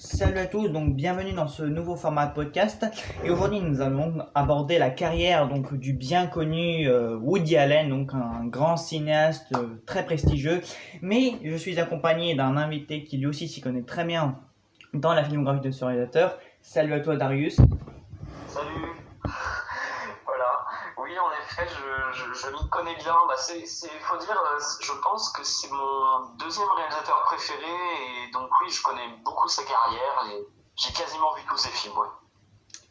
Salut à tous, donc bienvenue dans ce nouveau format de podcast. Et aujourd'hui, nous allons aborder la carrière donc du bien connu Woody Allen, donc un grand cinéaste très prestigieux. Mais je suis accompagné d'un invité qui lui aussi s'y connaît très bien dans la filmographie de ce réalisateur. Salut à toi, Darius. Salut. Voilà. Oui, en effet, je m'y connais bien. Faut dire, je pense que c'est mon deuxième réalisateur préféré et donc oui, je connais beaucoup sa carrière et j'ai quasiment vu tous ses films, ouais.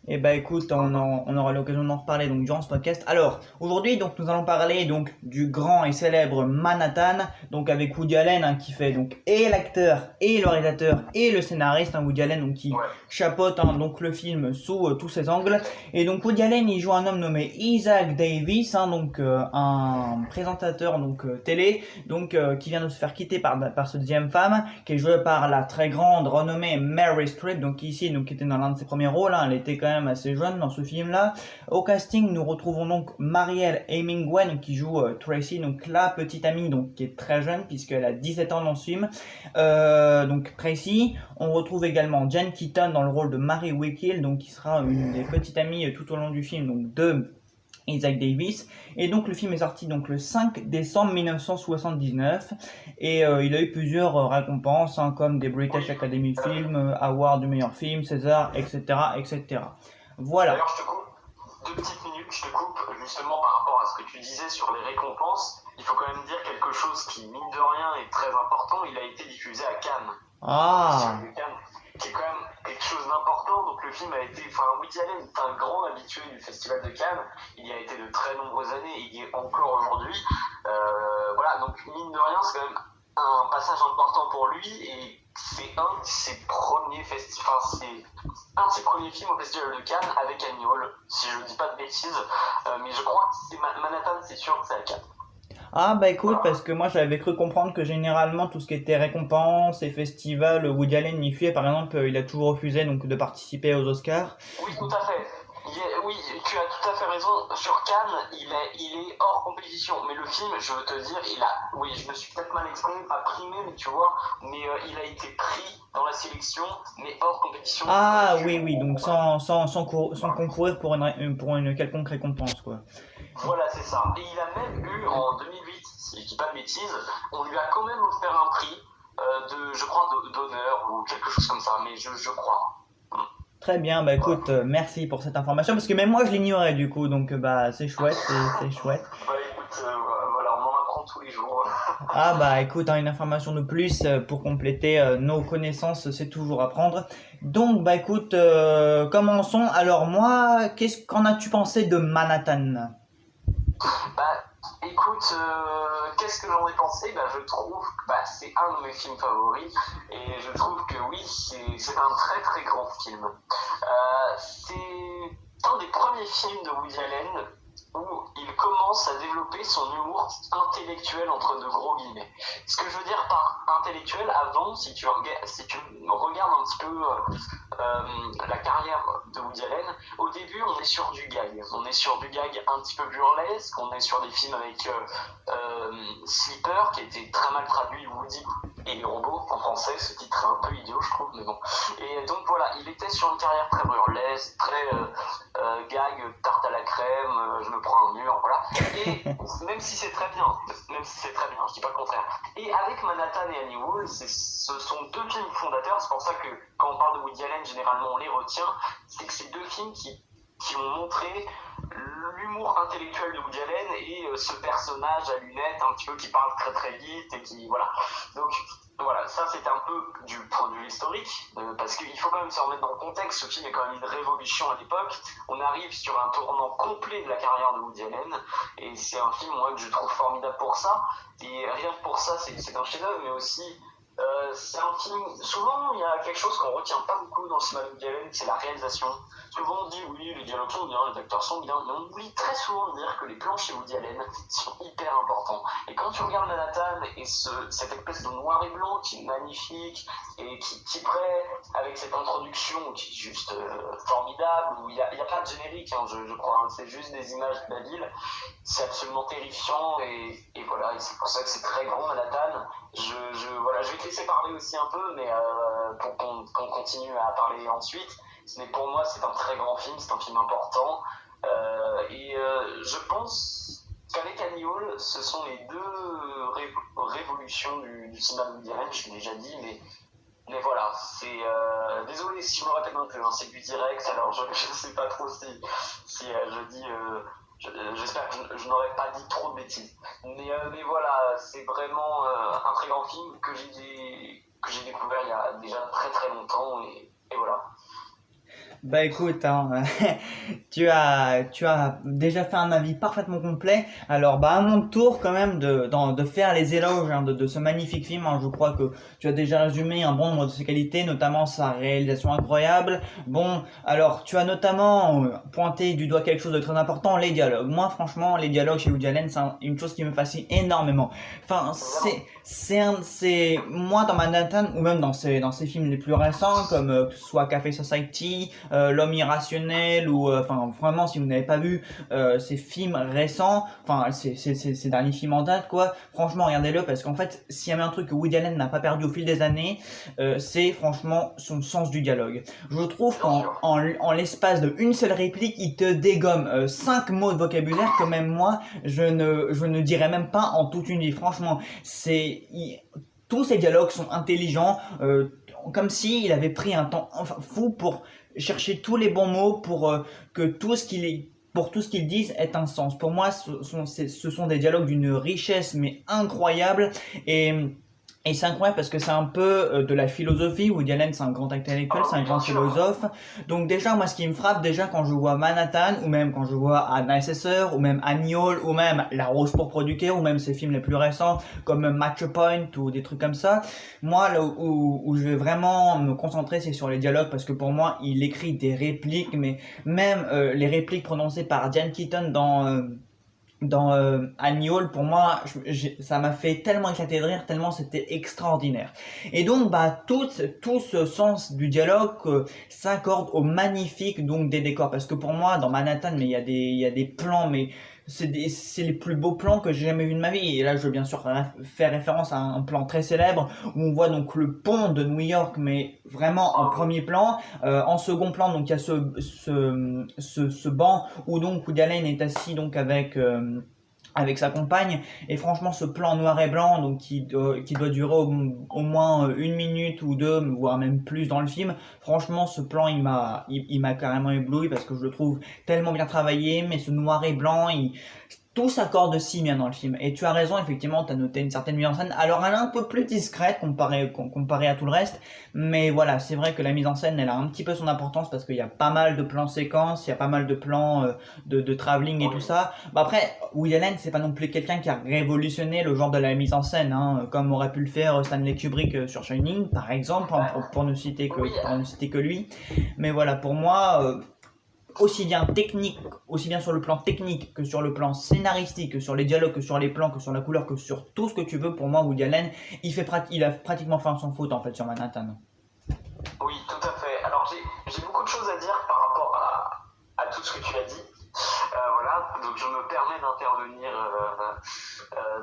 Eh ben écoute, on aura l'occasion d'en reparler donc durant ce podcast. Alors aujourd'hui donc nous allons parler donc du grand et célèbre Manhattan, donc avec Woody Allen qui fait donc et l'acteur et le réalisateur et le scénariste, Woody Allen donc qui chapeaute donc le film sous tous ses angles. Et donc Woody Allen il joue un homme nommé Isaac Davis, donc un présentateur donc télé donc qui vient de se faire quitter par sa deuxième femme, qui est jouée par la très grande renommée Mary Streep, donc ici donc qui était dans l'un de ses premiers rôles, elle était quand même assez jeune dans ce film-là. Au casting, nous retrouvons donc Marielle Hemingway qui joue Tracy, donc la petite amie donc qui est très jeune puisqu'elle a 17 ans dans ce film. Donc Tracy, on retrouve également Jen Keaton dans le rôle de Mary Wickle, donc qui sera une des petites amies tout au long du film donc de Isaac Davis. Et donc le film est sorti donc le 5 décembre 1979 et il a eu plusieurs récompenses comme des British Academy Film Award du meilleur film, César, etc., etc. Voilà. D'ailleurs, je te coupe 2 petites minutes, je te coupe justement par rapport à ce que tu disais sur les récompenses. Il faut quand même dire quelque chose qui, mine de rien, est très important. Il a été diffusé à Cannes. Qui est quand même quelque chose d'important. Donc le film a été, Woody Allen est un grand habitué du Festival de Cannes. Il y a été de très nombreuses années et il y est encore aujourd'hui. Voilà, donc mine de rien, c'est quand même un passage important pour lui et c'est un de ses premiers films au Festival de Cannes avec Annie Hall, si je ne dis pas de bêtises. Mais je crois que c'est Manhattan, c'est sûr que c'est à Cannes. Ah bah écoute, parce que moi j'avais cru comprendre que généralement tout ce qui était récompenses et festivals, Woody Allen y fuyait. Par exemple, il a toujours refusé donc de participer aux Oscars. Oui, tout à fait. Oui, tu as tout à fait raison. Sur Cannes, il est hors compétition. Mais le film, je veux te dire, oui, je me suis peut-être mal exprimé, pas primé, mais tu vois, il a été pris dans la sélection, mais hors compétition. Ah oui, donc sans concourir pour une quelconque récompense, quoi. Voilà, c'est ça. Et il a même eu, en 2008, si je dis pas de bêtises, on lui a quand même offert un prix je crois, d'honneur ou quelque chose comme ça, mais je crois. Très bien, bah écoute, merci pour cette information, parce que même moi je l'ignorais du coup, donc bah c'est chouette, c'est chouette. Bah écoute, voilà, on en apprend tous les jours. Ah bah écoute, une information de plus pour compléter nos connaissances, c'est toujours à prendre. Donc bah écoute, commençons. Alors moi, qu'en as-tu pensé de Manhattan ? Bah écoute, qu'est-ce que j'en ai pensé ? Je trouve que c'est un de mes films favoris et je trouve que oui, c'est un très très grand film. C'est un des premiers films de Woody Allen où il commence à développer son humour intellectuel entre de gros guillemets. Ce que je veux dire par intellectuel, avant, si tu regardes un petit peu la carrière de Woody Allen, au début on est sur du gag. On est sur du gag un petit peu burlesque, on est sur des films avec Sleeper, qui a été très mal traduit, Woody et les robots en français, ce titre est un peu idiot je trouve, mais bon. Et donc voilà, il était sur une carrière très burlesque, très gag, tarte à la crème, je me prends un mur, voilà. Et même si c'est très bien, je dis pas le contraire. Et avec Manhattan et Annie Hall, ce sont 2 films fondateurs, c'est pour ça que quand on parle de Woody Allen, généralement on les retient, c'est que c'est 2 films qui ont montré l'humour intellectuel de Woody Allen et ce personnage à lunettes un petit peu qui parle très très vite et qui voilà. Donc voilà, ça c'était un peu du point de vue historique parce qu'il faut quand même se remettre dans le contexte. Ce film est quand même une révolution à l'époque. On arrive sur un tournant complet de la carrière de Woody Allen et c'est un film que je trouve formidable pour ça. Et rien que pour ça, c'est un chef-d'œuvre, mais aussi c'est un film. Souvent, il y a quelque chose qu'on retient pas beaucoup dans le cinéma de Woody Allen, c'est la réalisation. Souvent, on dit oui, les dialogues sont bien, les acteurs sont bien, mais on oublie très souvent de dire que les plans chez Woody Allen sont hyper importants. Et quand tu regardes Manhattan et cette espèce de noir et blanc qui est magnifique et qui est prêt avec cette introduction qui est juste formidable, où il n'y a pas de générique, hein, je crois, hein, c'est juste des images de la ville, c'est absolument terrifiant, et voilà, et c'est pour ça que c'est très grand Manhattan. Voilà, je vais te laisser parler aussi un peu, mais pour qu'on continue à parler ensuite, mais pour moi c'est un très grand film, c'est un film important, je pense qu'avec Annie Hall, ce sont les deux révolutions du cinéma de Woody Allen, je l'ai déjà dit, mais voilà, c'est désolé si je me répète un peu, hein, c'est du direct, alors je ne sais pas trop si je dis, j'espère que je n'aurais pas dit trop de bêtises, mais voilà, c'est vraiment un très grand film que j'ai découvert il y a déjà très très longtemps, et voilà. Bah écoute, hein, tu as déjà fait un avis parfaitement complet. Alors bah à mon tour quand même de faire les éloges hein, de ce magnifique film. Hein. Je crois que tu as déjà résumé un bon nombre de ses qualités, notamment sa réalisation incroyable. Bon, alors tu as notamment pointé du doigt quelque chose de très important, les dialogues. Moi franchement, les dialogues chez Woody Allen, c'est une chose qui me fascine énormément. Enfin, c'est moi dans Manhattan ou même dans ses films les plus récents comme que ce soit Café Society, L'homme irrationnel ou enfin vraiment si vous n'avez pas vu ces films récents, enfin ces derniers films en date quoi, franchement regardez-le parce qu'en fait s'il y avait un truc que Woody Allen n'a pas perdu au fil des années, c'est franchement son sens du dialogue. Je trouve qu'en l'espace de une seule réplique il te dégomme 5 mots de vocabulaire que même moi je ne dirais même pas en toute une vie. Franchement tous ces dialogues sont intelligents, comme s'il avait pris un temps fou pour chercher tous les bons mots pour que tout ce qu'il dise ait un sens. Pour moi, ce sont des dialogues d'une richesse mais incroyable et c'est incroyable parce que c'est un peu de la philosophie. Woody Allen, c'est un grand intellectuel, c'est un grand philosophe. Donc déjà, moi, ce qui me frappe, déjà quand je vois Manhattan, ou même quand je vois Anna Assessor, ou même Annie Hall, ou même La Rose pourpre du Caire, ou même ses films les plus récents, comme Match Point, ou des trucs comme ça, moi, là où je vais vraiment me concentrer, c'est sur les dialogues, parce que pour moi, il écrit des répliques, mais même les répliques prononcées par Diane Keaton dans Annie Hall, pour moi, ça m'a fait tellement éclater de rire, tellement c'était extraordinaire. Et donc, bah, tout ce sens du dialogue s'accorde au magnifique donc des décors, parce que pour moi, dans Manhattan, mais il y a des plans, mais c'est les plus beaux plans que j'ai jamais vus de ma vie. Et là, je veux bien sûr faire référence à un plan très célèbre où on voit donc le pont de New York, mais vraiment en premier plan. En second plan, donc il y a ce banc où donc Woody Allen est assis donc avec sa compagne, et franchement ce plan noir et blanc donc qui doit durer au moins une minute ou deux, voire même plus dans le film, franchement ce plan il m'a carrément ébloui parce que je le trouve tellement bien travaillé, mais ce noir et blanc tout s'accorde si bien dans le film. Et tu as raison, effectivement, tu as noté une certaine mise en scène. Alors, elle est un peu plus discrète comparée à tout le reste. Mais voilà, c'est vrai que la mise en scène, elle a un petit peu son importance parce qu'il y a pas mal de plans séquences, il y a pas mal de plans de travelling et tout ça. Bah après, Woody Allen, c'est pas non plus quelqu'un qui a révolutionné le genre de la mise en scène, hein, comme aurait pu le faire Stanley Kubrick sur Shining, par exemple, hein, pour ne citer que lui. Mais voilà, pour moi... aussi bien sur le plan technique que sur le plan scénaristique, que sur les dialogues, que sur les plans, que sur la couleur, que sur tout ce que tu veux, pour moi, Woody Allen, il a pratiquement fait sans faute en fait sur Manhattan. Oui, tout à fait. Alors j'ai beaucoup de choses à dire par rapport à tout ce que tu as dit. Voilà, donc je me permets d'intervenir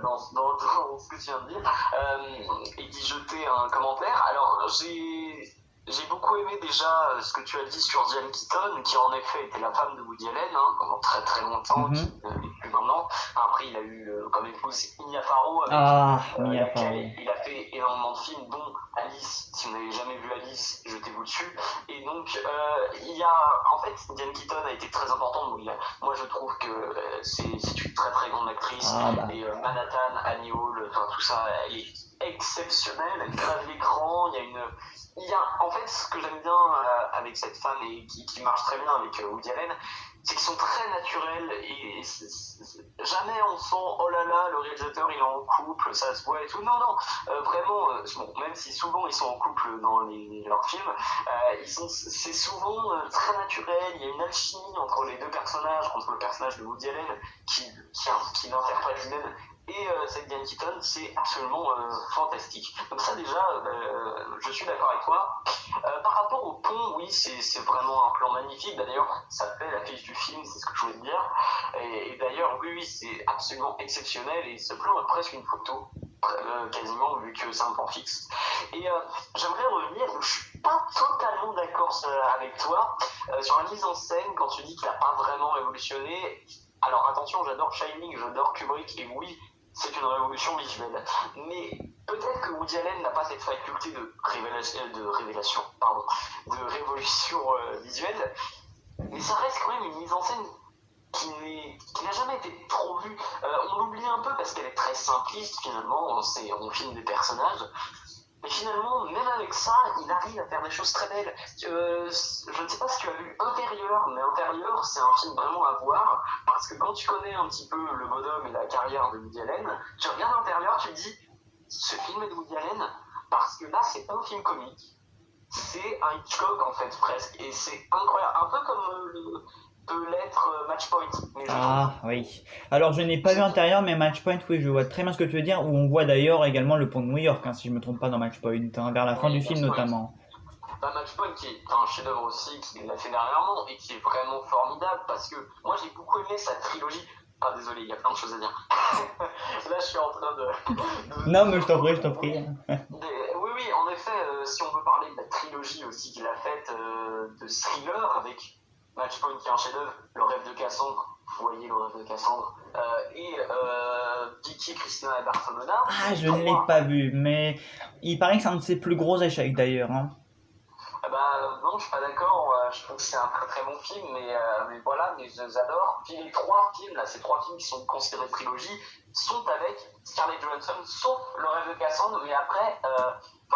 dans ce que tu viens de dire et d'y jeter un commentaire. Alors j'ai beaucoup aimé déjà ce que tu as dit sur Diane Keaton, qui en effet était la femme de Woody Allen pendant très très longtemps, qui n'est plus maintenant. Après, il a eu comme épouse Mia Farrow, avec laquelle il a fait énormément de films, dont Alice. Si vous n'avez jamais vu Alice, jetez-vous dessus. Et donc, en fait, Diane Keaton a été très importante. Moi, je trouve que c'est une très très grande actrice. Et Manhattan, Annie Hall, tout ça, elle est exceptionnelle. Elle crève l'écran. En fait, ce que j'aime bien avec cette femme et qui marche très bien avec Woody Allen, c'est qu'ils sont très naturels et jamais on sent oh là là, le réalisateur il est en couple, ça se voit et tout. Non, vraiment, même si souvent ils sont en couple dans leurs films, c'est souvent très naturel. Il y a une alchimie entre les deux personnages, entre le personnage de Woody Allen qui l'interprète lui-même et cette Diane Keaton, c'est absolument fantastique. Donc ça déjà, je suis d'accord avec toi. Par rapport oui, c'est vraiment un plan magnifique. Bah, d'ailleurs, ça fait l'affiche du film, c'est ce que je voulais te dire. Et d'ailleurs, oui, c'est absolument exceptionnel. Et ce plan est presque une photo, quasiment, vu que c'est un plan fixe. Et j'aimerais revenir, je suis pas totalement d'accord avec toi, sur la mise en scène, quand tu dis qu'il n'a pas vraiment révolutionné. Alors attention, j'adore Shining, j'adore Kubrick, et oui, c'est une révolution visuelle. Mais peut-être que Woody Allen n'a pas cette faculté de révolution visuelle, mais ça reste quand même une mise en scène qui n'a jamais été trop vue. On l'oublie un peu parce qu'elle est très simpliste finalement, on filme des personnages. Mais finalement, même avec ça, il arrive à faire des choses très belles. Je ne sais pas si tu as vu Intérieur, mais Intérieur, c'est un film vraiment à voir, parce que quand tu connais un petit peu le bonhomme et la carrière de Woody Allen, tu regardes Intérieur, tu te dis, ce film est de Woody Allen, parce que là, c'est pas un film comique, c'est un Hitchcock en fait, presque, et c'est incroyable, un peu comme peut l'être Match Point. Mais Ah oui. Alors je n'ai pas vu Intérieur, mais Match Point, oui, je vois très bien ce que tu veux dire, où on voit d'ailleurs également le pont de New York, hein, si je me trompe pas dans Match Point, hein, vers la fin du film notamment. Match Point qui est un chef-d'œuvre aussi, qu'il a fait dernièrement, et qui est vraiment formidable, parce que moi j'ai beaucoup aimé sa trilogie. Ah désolé, il y a plein de choses à dire. Là je suis en train de... Non mais je t'en prie, je t'en prie. Oui, en effet, si on veut parler de la trilogie aussi qu'il a faite de thriller avec Match Point qui est un chef-d'œuvre, Le Rêve de Cassandre, vous voyez Le Rêve de Cassandre, et Vicky, Cristina et Barcelona. Ah, je ne l'ai pas vu, mais il paraît que c'est un de ses plus gros échecs d'ailleurs. Hein. Non, je suis pas d'accord. Je trouve que c'est un très très bon film, mais voilà, mais j'adore. Puis les trois films, là, ces trois films qui sont considérés trilogie, sont avec Scarlett Johansson, sauf Le Rêve de Cassandre, mais après,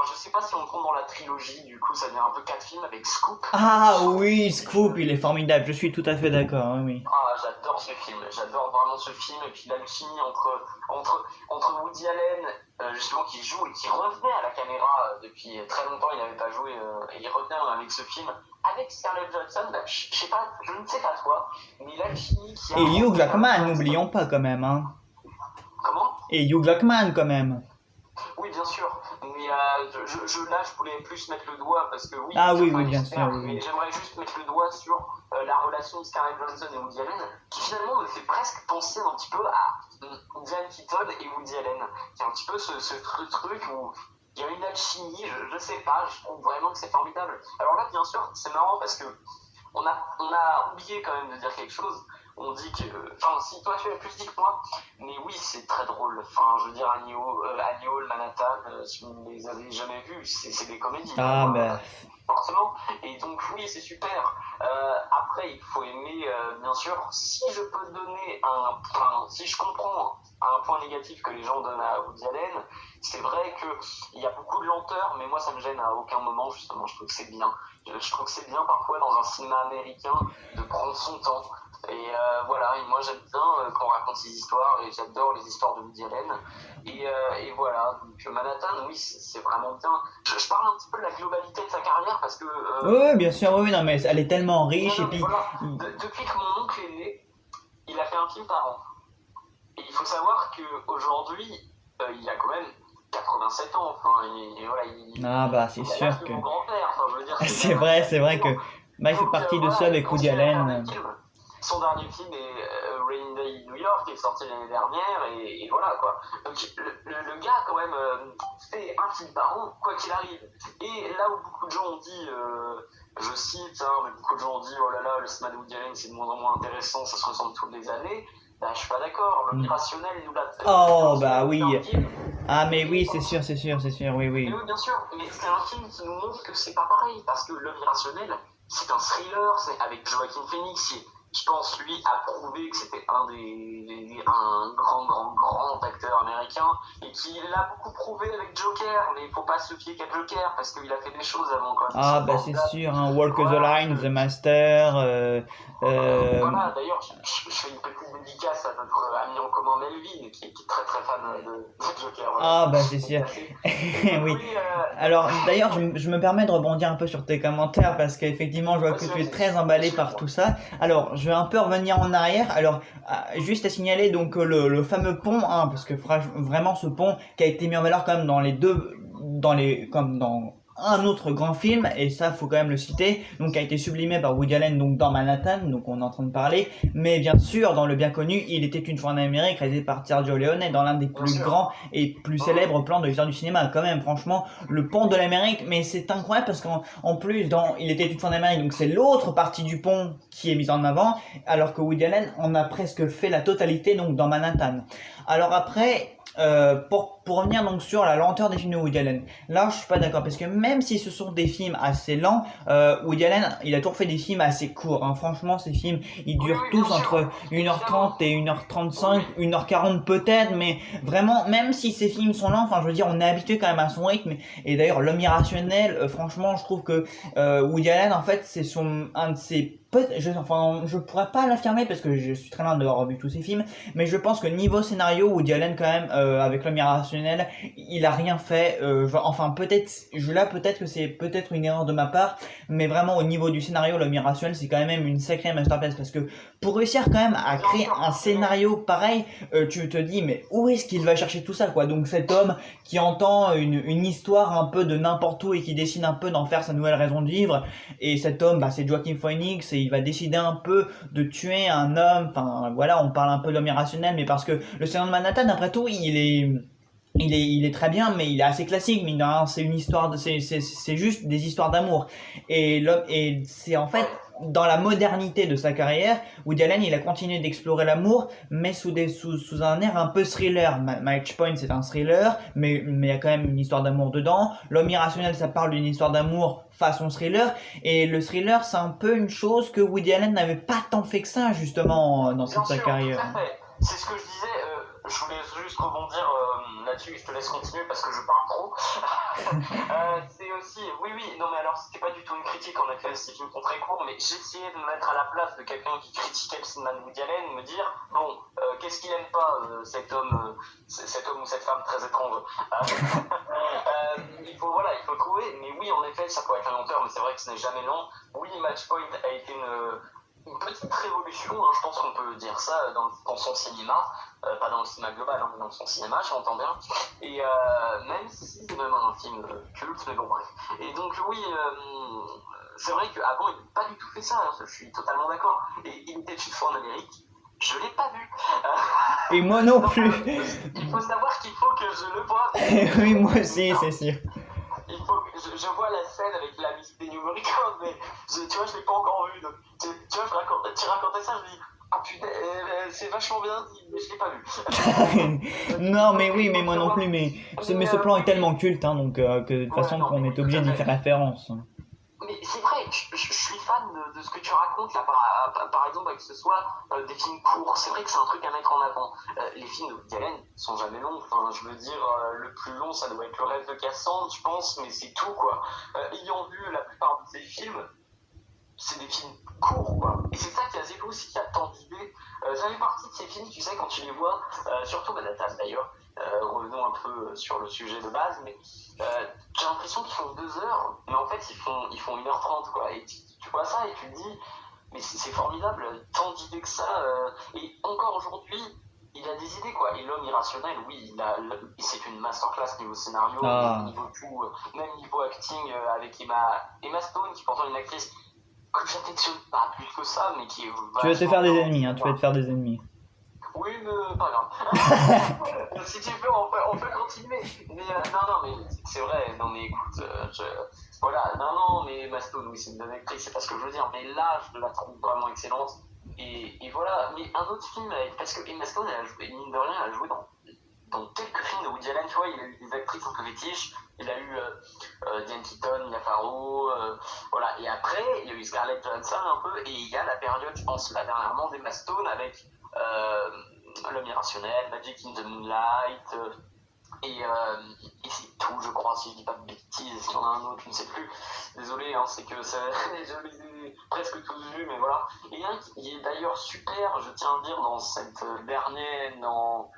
je sais pas si on compte dans la trilogie, du coup, ça devient un peu 4 films avec Scoop. Ah oui, Scoop, il est formidable, je suis tout à fait d'accord, oui. Ah, j'adore ce film, j'adore vraiment ce film, et puis l'alchimie entre Woody Allen, justement, qui joue et qui revenait à la caméra depuis très longtemps, il n'avait pas joué, et il revient avec ce film, avec Scarlett Johansson, je sais pas, je ne sais pas toi, mais l'alchimie qui a... Et Hugh Jackman, n'oublions pas quand même, hein. Comment? Et Hugh Jackman quand même. Oui, bien sûr, mais là, je voulais plus mettre le doigt, parce que oui, ah oui, bien sûr, oui. mais j'aimerais juste mettre le doigt sur la relation de Scarlett Johansson et Woody Allen, qui finalement me fait presque penser un petit peu à Diane Keaton et Woody Allen. C'est un petit peu ce truc où il y a une alchimie, je sais pas, je trouve vraiment que c'est formidable. Alors là, bien sûr, c'est marrant parce que on a oublié quand même de dire quelque chose. On dit que, si toi tu as plus dit que moi, mais oui, c'est très drôle. Enfin, je veux dire, Annie Hall, Manhattan, si vous ne les avez jamais vus, c'est des comédies. Ah, ben. Forcément. Et donc, oui, c'est super. Après, il faut aimer, bien sûr, si je peux donner si je comprends un point négatif que les gens donnent à Woody Allen, c'est vrai qu'il y a beaucoup de lenteur, mais moi, ça me gêne à aucun moment, justement. Je trouve que c'est bien. Je trouve que c'est bien parfois dans un cinéma américain de prendre son temps. Et voilà, et moi j'aime bien quand on raconte ces histoires, et j'adore les histoires de Woody Allen. Et voilà, donc Manhattan, oui, c'est vraiment bien. Je parle un petit peu de la globalité de sa carrière parce que. Oui, bien sûr, oui, non, mais elle est tellement riche, et puis. Voilà, depuis que mon oncle est né, il a fait un film par an. Et il faut savoir qu'aujourd'hui, il a quand même 87 ans, et voilà, ah bah c'est sûr que. Mon grand-père, je veux dire. c'est vrai que. Bah, il fait partie de ceux avec Woody Allen. Son dernier film est Rainy Day New York, qui est sorti l'année dernière, et voilà quoi. Donc le gars quand même fait un film par an, quoi qu'il arrive. Et là où beaucoup de gens ont dit, je cite, mais beaucoup de gens ont dit, oh là là, le cinéma de Woody Allen c'est de moins en moins intéressant, ça se ressemble toutes les années. Bah, je suis pas d'accord, l'opérationnel nous l'a fait. Oh bah oui. Ah mais oui, c'est sûr, oui. Oui, bien sûr, mais c'est un film qui nous montre que c'est pas pareil, parce que L'Homme irrationnel, c'est un thriller, c'est avec Joaquin Phoenix, qui, je pense, lui, a prouvé que c'était un grand acteur américain, et qui l'a beaucoup prouvé avec Joker, mais il faut pas se fier qu'à Joker, parce qu'il a fait des choses avant quand même. Ah bah c'est sûr, hein, Walk the Line, The Master... Voilà, d'ailleurs, je fais une petite dédicace à notre ami en commun Melvin, qui est très très fan de Joker. Voilà. Ah bah c'est sûr. Oui. Alors d'ailleurs, je me permets de rebondir un peu sur tes commentaires, parce qu'effectivement, je vois que tu es très emballé par tout ça. Alors, je vais un peu revenir en arrière. Alors, juste à signaler donc le fameux pont, hein, parce que vraiment ce pont qui a été mis en valeur quand même comme dans un autre grand film, et ça faut quand même le citer, donc a été sublimé par Woody Allen donc dans Manhattan, donc on est en train de parler, mais bien sûr dans le bien connu Il était une fois en Amérique, réalisé par Sergio Leone, dans l'un des plus grands et plus célèbres plans de l'histoire du cinéma, quand même, franchement, le pont de l'Amérique, mais c'est incroyable parce qu'en plus dans Il était une fois en Amérique, donc c'est l'autre partie du pont qui est mise en avant, alors que Woody Allen en a presque fait la totalité donc dans Manhattan. Alors après, pour revenir donc sur la lenteur des films de Woody Allen, là je suis pas d'accord parce que même si ce sont des films assez lents, Woody Allen il a toujours fait des films assez courts, hein. Franchement ces films ils durent tous entre 1h30 et 1h35, 1h40 peut-être, mais vraiment même si ces films sont lents, enfin je veux dire on est habitué quand même à son rythme. Et d'ailleurs L'Homme Irrationnel, franchement je trouve que Woody Allen en fait c'est un de ses je pourrais pas l'affirmer parce que je suis très loin d'avoir vu tous ces films, mais je pense que niveau scénario, Woody Allen quand même, avec L'Homme Irrationnel, il a rien fait. Peut-être que c'est peut-être une erreur de ma part, mais vraiment au niveau du scénario, L'Homme Irrationnel, c'est quand même une sacrée masterpiece parce que pour réussir quand même à créer un scénario pareil, tu te dis mais où est-ce qu'il va chercher tout ça quoi. Donc cet homme qui entend une histoire un peu de n'importe où et qui décide un peu d'en faire sa nouvelle raison de vivre, et cet homme c'est Joaquin Phoenix, et il va décider un peu de tuer un homme, enfin voilà, on parle un peu d'Homme Irrationnel, mais parce que le Seigneur de Manhattan, après tout, il est très bien, mais il est assez classique, mais c'est une histoire c'est juste des histoires d'amour. Et c'est en fait, dans la modernité de sa carrière, Woody Allen, il a continué d'explorer l'amour, mais sous un air un peu thriller. Match Point, c'est un thriller, mais il y a quand même une histoire d'amour dedans. L'Homme Irrationnel, ça parle d'une histoire d'amour façon thriller, et le thriller, c'est un peu une chose que Woody Allen n'avait pas tant fait que ça, justement, dans toute sa carrière. Tout à fait. C'est ce que je disais, je voulais juste rebondir là-dessus, je te laisse continuer parce que je parle trop. C'est aussi, oui, non mais alors c'était pas du tout une critique, en effet, ces films sont très courts, mais j'essayais de me mettre à la place de quelqu'un qui critiquait le cinéma de Woody Allen, me dire, bon, qu'est-ce qu'il aime pas, cet homme ou cette femme très étrange. Il faut trouver, mais oui, en effet, ça pourrait être un lenteur, mais c'est vrai que ce n'est jamais long. Oui, Match Point a été une petite révolution, hein, je pense qu'on peut dire ça dans son cinéma, pas dans le cinéma global, hein, mais dans son cinéma, j'entends bien. Et même si c'est même un film culte, mais bon bref. Et donc oui, c'est vrai qu'avant il n'a pas du tout fait ça, hein, je suis totalement d'accord. Et Il était une fois en Amérique, je l'ai pas vu. Et moi non plus. Il faut savoir qu'il faut que je le voie. Oui, moi aussi, c'est sûr. Il faut que je vois la scène avec la musique des New Records, mais tu vois, je l'ai pas encore vu. Donc, tu vois, tu racontais ça, je me dis, ah putain, c'est vachement bien dit, mais je l'ai pas vu. Non, mais oui, mais moi non plus, mais ce plan est tellement culte, hein, donc que de toute façon qu'on est obligé d'y faire référence. Mais c'est vrai, je suis fan de ce que tu racontes là, par exemple, que ce soit des films courts. C'est vrai que c'est un truc à mettre en avant. Les films de Woody Allen sont jamais longs. Enfin, je veux dire, le plus long, ça doit être Le Rêve de Cassandre, je pense, mais c'est tout, quoi. Ayant vu la plupart de ces films, c'est des films courts, quoi. Et c'est ça qui est assez cool, c'est qu'il y a tant d'idées. Ça fait partie de ces films, tu sais, quand tu les vois, surtout Manhattan d'ailleurs, revenons un peu sur le sujet de base, mais j'ai l'impression qu'ils font 2 heures, mais en fait ils font 1h30, quoi. Et tu vois ça et tu te dis, mais c'est formidable, tant d'idées que ça. Et encore aujourd'hui, il a des idées, quoi. Et L'Homme Irrationnel, oui, c'est une masterclass niveau scénario, niveau tout, même niveau acting, avec Emma Stone, qui pourtant est une actrice que j'affectionne pas plus que ça, mais qui est... Tu vas te faire des ennemis, hein, tu vas te faire des ennemis. Oui, mais pas grave. Si tu veux, on peut continuer. Mais non, mais c'est vrai. Non, mais écoute, voilà. Non, mais Emma Stone, oui, c'est une bonne actrice, c'est pas ce que je veux dire. Mais là, je la trouve vraiment excellente. Et voilà. Mais un autre film, parce que Emma Stone, elle a joué, mine de rien, elle a joué dans quelques films de Woody Allen, tu vois, il a eu des actrices un peu fétiches, il a eu Diane Keaton, Mia Farrow, voilà, et après, il y a eu Scarlett Johansson un peu, et il y a la période, je pense, là, dernièrement, d'Emma Stone avec L'Homme Irrationnel, Magic in the Moonlight, et c'est tout, je crois, si je dis pas de bêtises, s'il y en a un autre, je ne sais plus, désolé, hein, c'est que je les ai presque tous vus, mais voilà, et un qui est d'ailleurs super, je tiens à dire, dans cette dernière, dans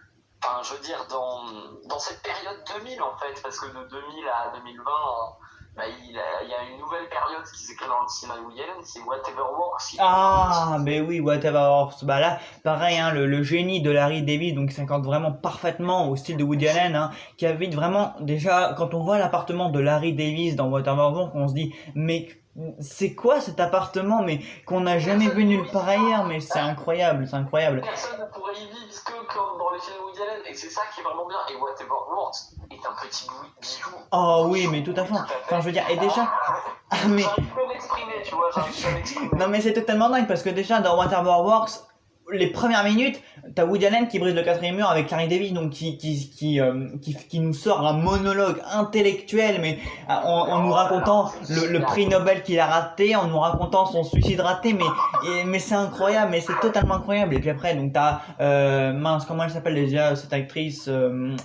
cette période 2000 en fait, parce que de 2000 à 2020, il y a une nouvelle période qui s'écrit dans le cinéma de Woody Allen, c'est Whatever Works. Ah, mais oui, Whatever Horse. Bah là, pareil, hein, le génie de Larry David, donc il s'accorde vraiment parfaitement au style de Woody Allen, hein, qui avait vraiment, déjà, quand on voit l'appartement de Larry Davis dans Whatever Horse, on se dit, mais c'est quoi cet appartement, mais qu'on n'a jamais vu nulle part ailleurs, mais c'est incroyable, c'est incroyable. Personne ne pourrait y vivre que comme dans les films de Woody Allen, et c'est ça qui est vraiment bien. Et Whatever Works est un petit bijou. Oh oui, mais tout à fait. Enfin, je veux dire, et déjà, mais J'arrive pas à m'exprimer, tu vois, j'arrive pas à m'exprimer. non, mais c'est totalement dingue parce que déjà dans Whatever Works, les premières minutes, t'as Woody Allen qui brise le quatrième mur avec Larry Davis, donc qui nous sort un monologue intellectuel, mais en nous racontant le prix Nobel qu'il a raté, en nous racontant son suicide raté, mais c'est incroyable, mais c'est totalement incroyable. Et puis après, donc t'as mince, comment elle s'appelle déjà cette actrice Je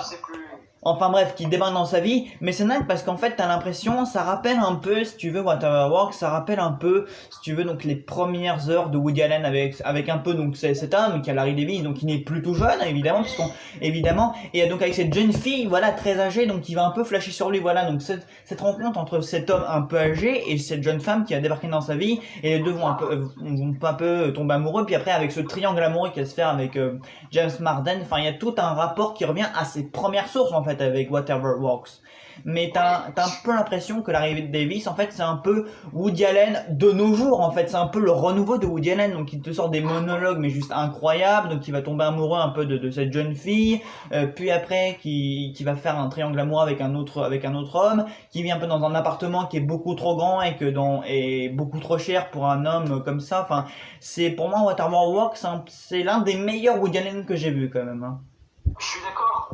sais plus. Enfin bref, qui débarque dans sa vie, mais c'est dingue parce qu'en fait t'as l'impression, ça rappelle un peu, si tu veux, Whatever Works, ça rappelle un peu, si tu veux, donc les premières heures de Woody Allen avec un peu donc cet homme qui a Larry Davis, donc il est plutôt jeune évidemment, évidemment, et donc avec cette jeune fille, voilà, très âgée, donc qui va un peu flasher sur lui, voilà, donc cette rencontre entre cet homme un peu âgé et cette jeune femme qui a débarqué dans sa vie, et les deux vont un peu tomber amoureux, puis après avec ce triangle amoureux qui va se faire avec James Marsden, enfin il y a tout un rapport qui revient à ses premières sources en fait avec Whatever Works. Mais t'as un peu l'impression que l'arrivée de Davis, en fait, c'est un peu Woody Allen de nos jours, en fait. C'est un peu le renouveau de Woody Allen, donc il te sort des monologues, mais juste incroyables, donc il va tomber amoureux un peu de cette jeune fille, puis après, qui va faire un triangle amoureux avec un autre homme, qui vit un peu dans un appartement qui est beaucoup trop grand et est beaucoup trop cher pour un homme comme ça. Enfin, c'est, pour moi, Whatever Works, c'est l'un des meilleurs Woody Allen que j'ai vu, quand même, hein. Je suis d'accord,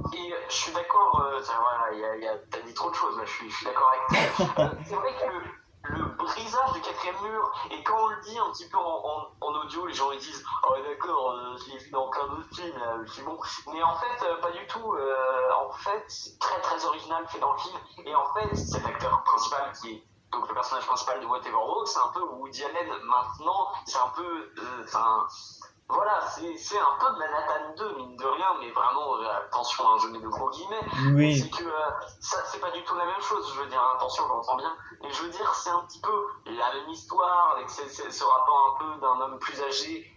voilà, t'as dit trop de choses, là, je suis d'accord avec toi. C'est vrai que le brisage du quatrième mur, et quand on le dit un petit peu en audio, les gens ils disent « Oh d'accord, je l'ai vu dans plein d'autres films, c'est bon ». Mais en fait, pas du tout. En fait, c'est très très original fait dans le film. Et en fait, cet acteur principal qui est donc le personnage principal de Whatever Works, c'est un peu Woody Allen maintenant, c'est un peu... voilà, c'est un peu de Manhattan 2, mine de rien, mais vraiment, attention, hein, je mets de gros guillemets. Oui. C'est que ça, c'est pas du tout la même chose, je veux dire, attention, j'entends bien. Mais je veux dire, c'est un petit peu la même histoire, avec ce rapport un peu d'un homme plus âgé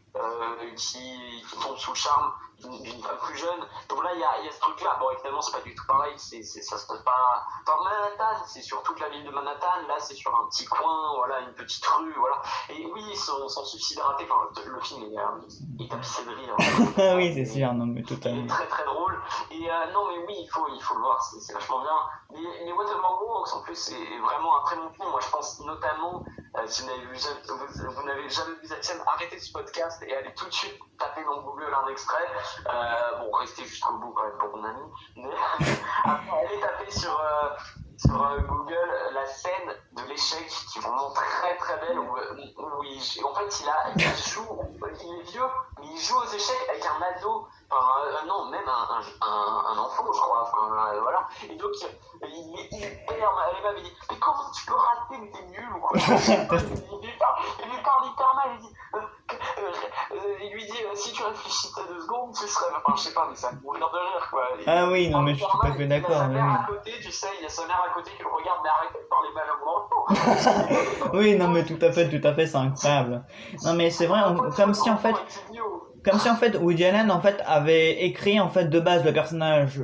qui tombe sous le charme d'une femme plus jeune. Donc là, il y a ce truc-là. Bon, évidemment, c'est pas du tout pareil, ça se passe pas dans Manhattan, c'est sur toute la ville de Manhattan. Là, c'est sur un petit coin, voilà, une petite rue, voilà. Et oui, son suicide raté, enfin, le film est tapissé de rire. Ah oui, c'est sûr, non, mais totalement. Il est très très drôle. Et non, mais oui, il faut le voir, c'est vachement bien. Mais Whatever Works, en plus, c'est vraiment un très bon film. Moi, je pense notamment, si vous n'avez jamais vu cette scène, arrêtez ce podcast et allez tout de suite taper dans Google un extrait. Bon, restez jusqu'au bout quand même pour mon ami. Mais après, allez taper sur Google la scène de l'échec qui est vraiment très très belle où en fait il joue, il est vieux mais il joue aux échecs avec un ado, enfin non, même un enfant je crois, enfin voilà, et donc il est hyper mal, il dit mais comment tu peux rater, mais t'es nul ou quoi. Il lui parle hyper mal, il lui dit si tu réfléchissais 2 secondes tu serais, enfin je sais pas, mais ça me mourir de rire quoi. Ah oui, non mais je suis tout à fait d'accord. Il y a sa mère à côté, tu sais, il y a sa mère à côté qui le regarde, mais arrête de parler mal au Oui, non mais tout à fait, c'est incroyable. Non mais c'est vrai, comme si en fait Woody Allen en fait avait écrit en fait de base le personnage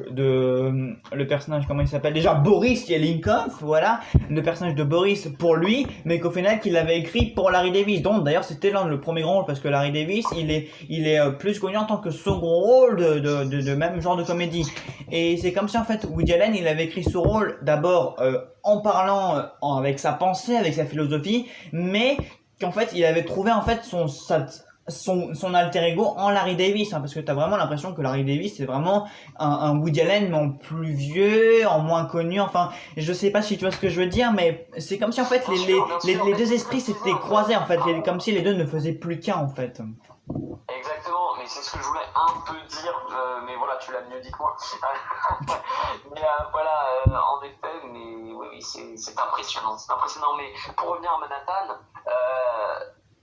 comment il s'appelle déjà, Boris, qui est Lincoln, voilà, le personnage de Boris pour lui, mais qu'au final qu'il avait écrit pour Larry Davis. Donc d'ailleurs c'était l'un le premier rôle, parce que Larry Davis il est plus connu en tant que second rôle de même genre de comédie. Et c'est comme si en fait Woody Allen il avait écrit ce rôle d'abord en parlant avec sa pensée, avec sa philosophie, mais qu'en fait il avait trouvé en fait son alter ego en Larry Davis, hein, parce que t'as vraiment l'impression que Larry Davis c'est vraiment un Woody Allen mais en plus vieux, en moins connu, enfin je sais pas si tu vois ce que je veux dire, mais c'est comme si en fait les deux esprits s'étaient croisés en fait, comme si les deux ne faisaient plus qu'un en fait. Exactement, mais c'est ce que je voulais un peu dire, mais voilà, tu l'as mieux dit que moi. Mais voilà, en effet, mais oui, c'est impressionnant, mais pour revenir à Manhattan,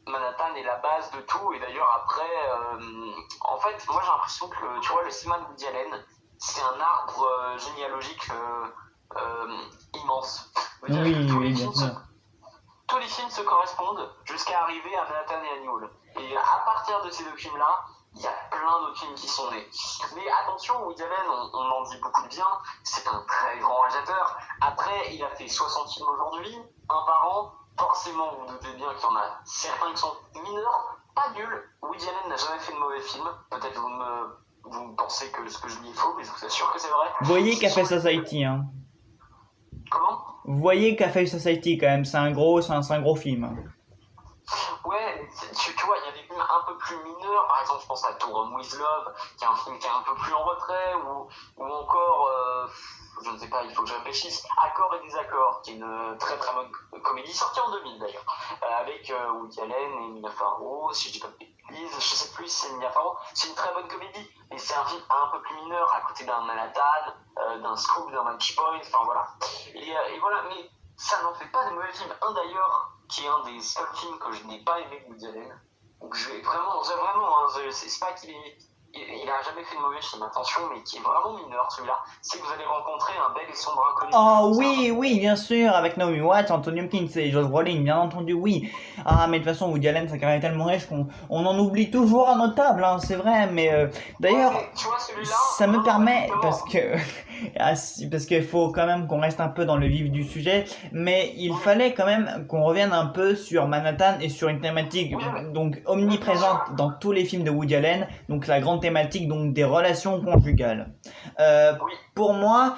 Manhattan est la base de tout, et d'ailleurs après, en fait, moi j'ai l'impression que, tu vois, le cinéma de Woody Allen, c'est un arbre généalogique immense. Je veux dire, Oui, oui, bien sûr. tous les films se correspondent jusqu'à arriver à Manhattan et à New York. Et à partir de ces deux films-là, il y a plein d'autres films qui sont nés. Mais attention, Woody Allen, on en dit beaucoup de bien, c'est un très grand réalisateur. Après, il a fait 60 films aujourd'hui, un par an. Forcément, vous vous doutez bien qu'il y en a certains qui sont mineurs, pas nuls. Woody Allen n'a jamais fait de mauvais films. Peut-être vous pensez que ce que je dis est faux, mais je vous assure que c'est vrai. Vous voyez Café Society, hein. Comment? Vous voyez Café Society quand même, c'est un gros film. Ouais, tu vois, il y a des films un peu plus mineurs, par exemple, je pense à To Rome With Love, qui est un film qui est un peu plus en retrait, ou encore, je ne sais pas, il faut que je réfléchisse, Accords et Désaccords, qui est une très très bonne comédie, sortie en 2000 d'ailleurs, avec Woody Allen et Mia Farrow, si je dis pas de bêtises, je sais plus si c'est Mia Farrow, c'est une très bonne comédie, mais c'est un film un peu plus mineur, à côté d'un Manhattan, d'un Scoop, d'un Match Point, enfin voilà. Et voilà, mais ça n'en fait pas de mauvais films. Un d'ailleurs, qui est un des seuls films que je n'ai pas aimé de Woody Allen. Donc je vais vraiment, c'est pas qu'il il a jamais fait de mauvais film, attention, mais qui est vraiment mineur celui-là. C'est que vous allez rencontrer un bel et sombre inconnu. Oh oui, bien sûr, avec Naomi Watts, Anthony Hopkins et Josh Brolin, bien entendu, oui. Ah, mais de toute façon, Woody Allen, sa carrière est tellement riche qu'on en oublie toujours un notable, hein, c'est vrai, mais d'ailleurs, Ouais, tu vois, celui-là, ça me permet, exactement. parce qu'il faut quand même qu'on reste un peu dans le vif du sujet, mais il fallait quand même qu'on revienne un peu sur Manhattan et sur une thématique donc omniprésente dans tous les films de Woody Allen, donc la grande thématique donc des relations conjugales. Oui. Pour moi,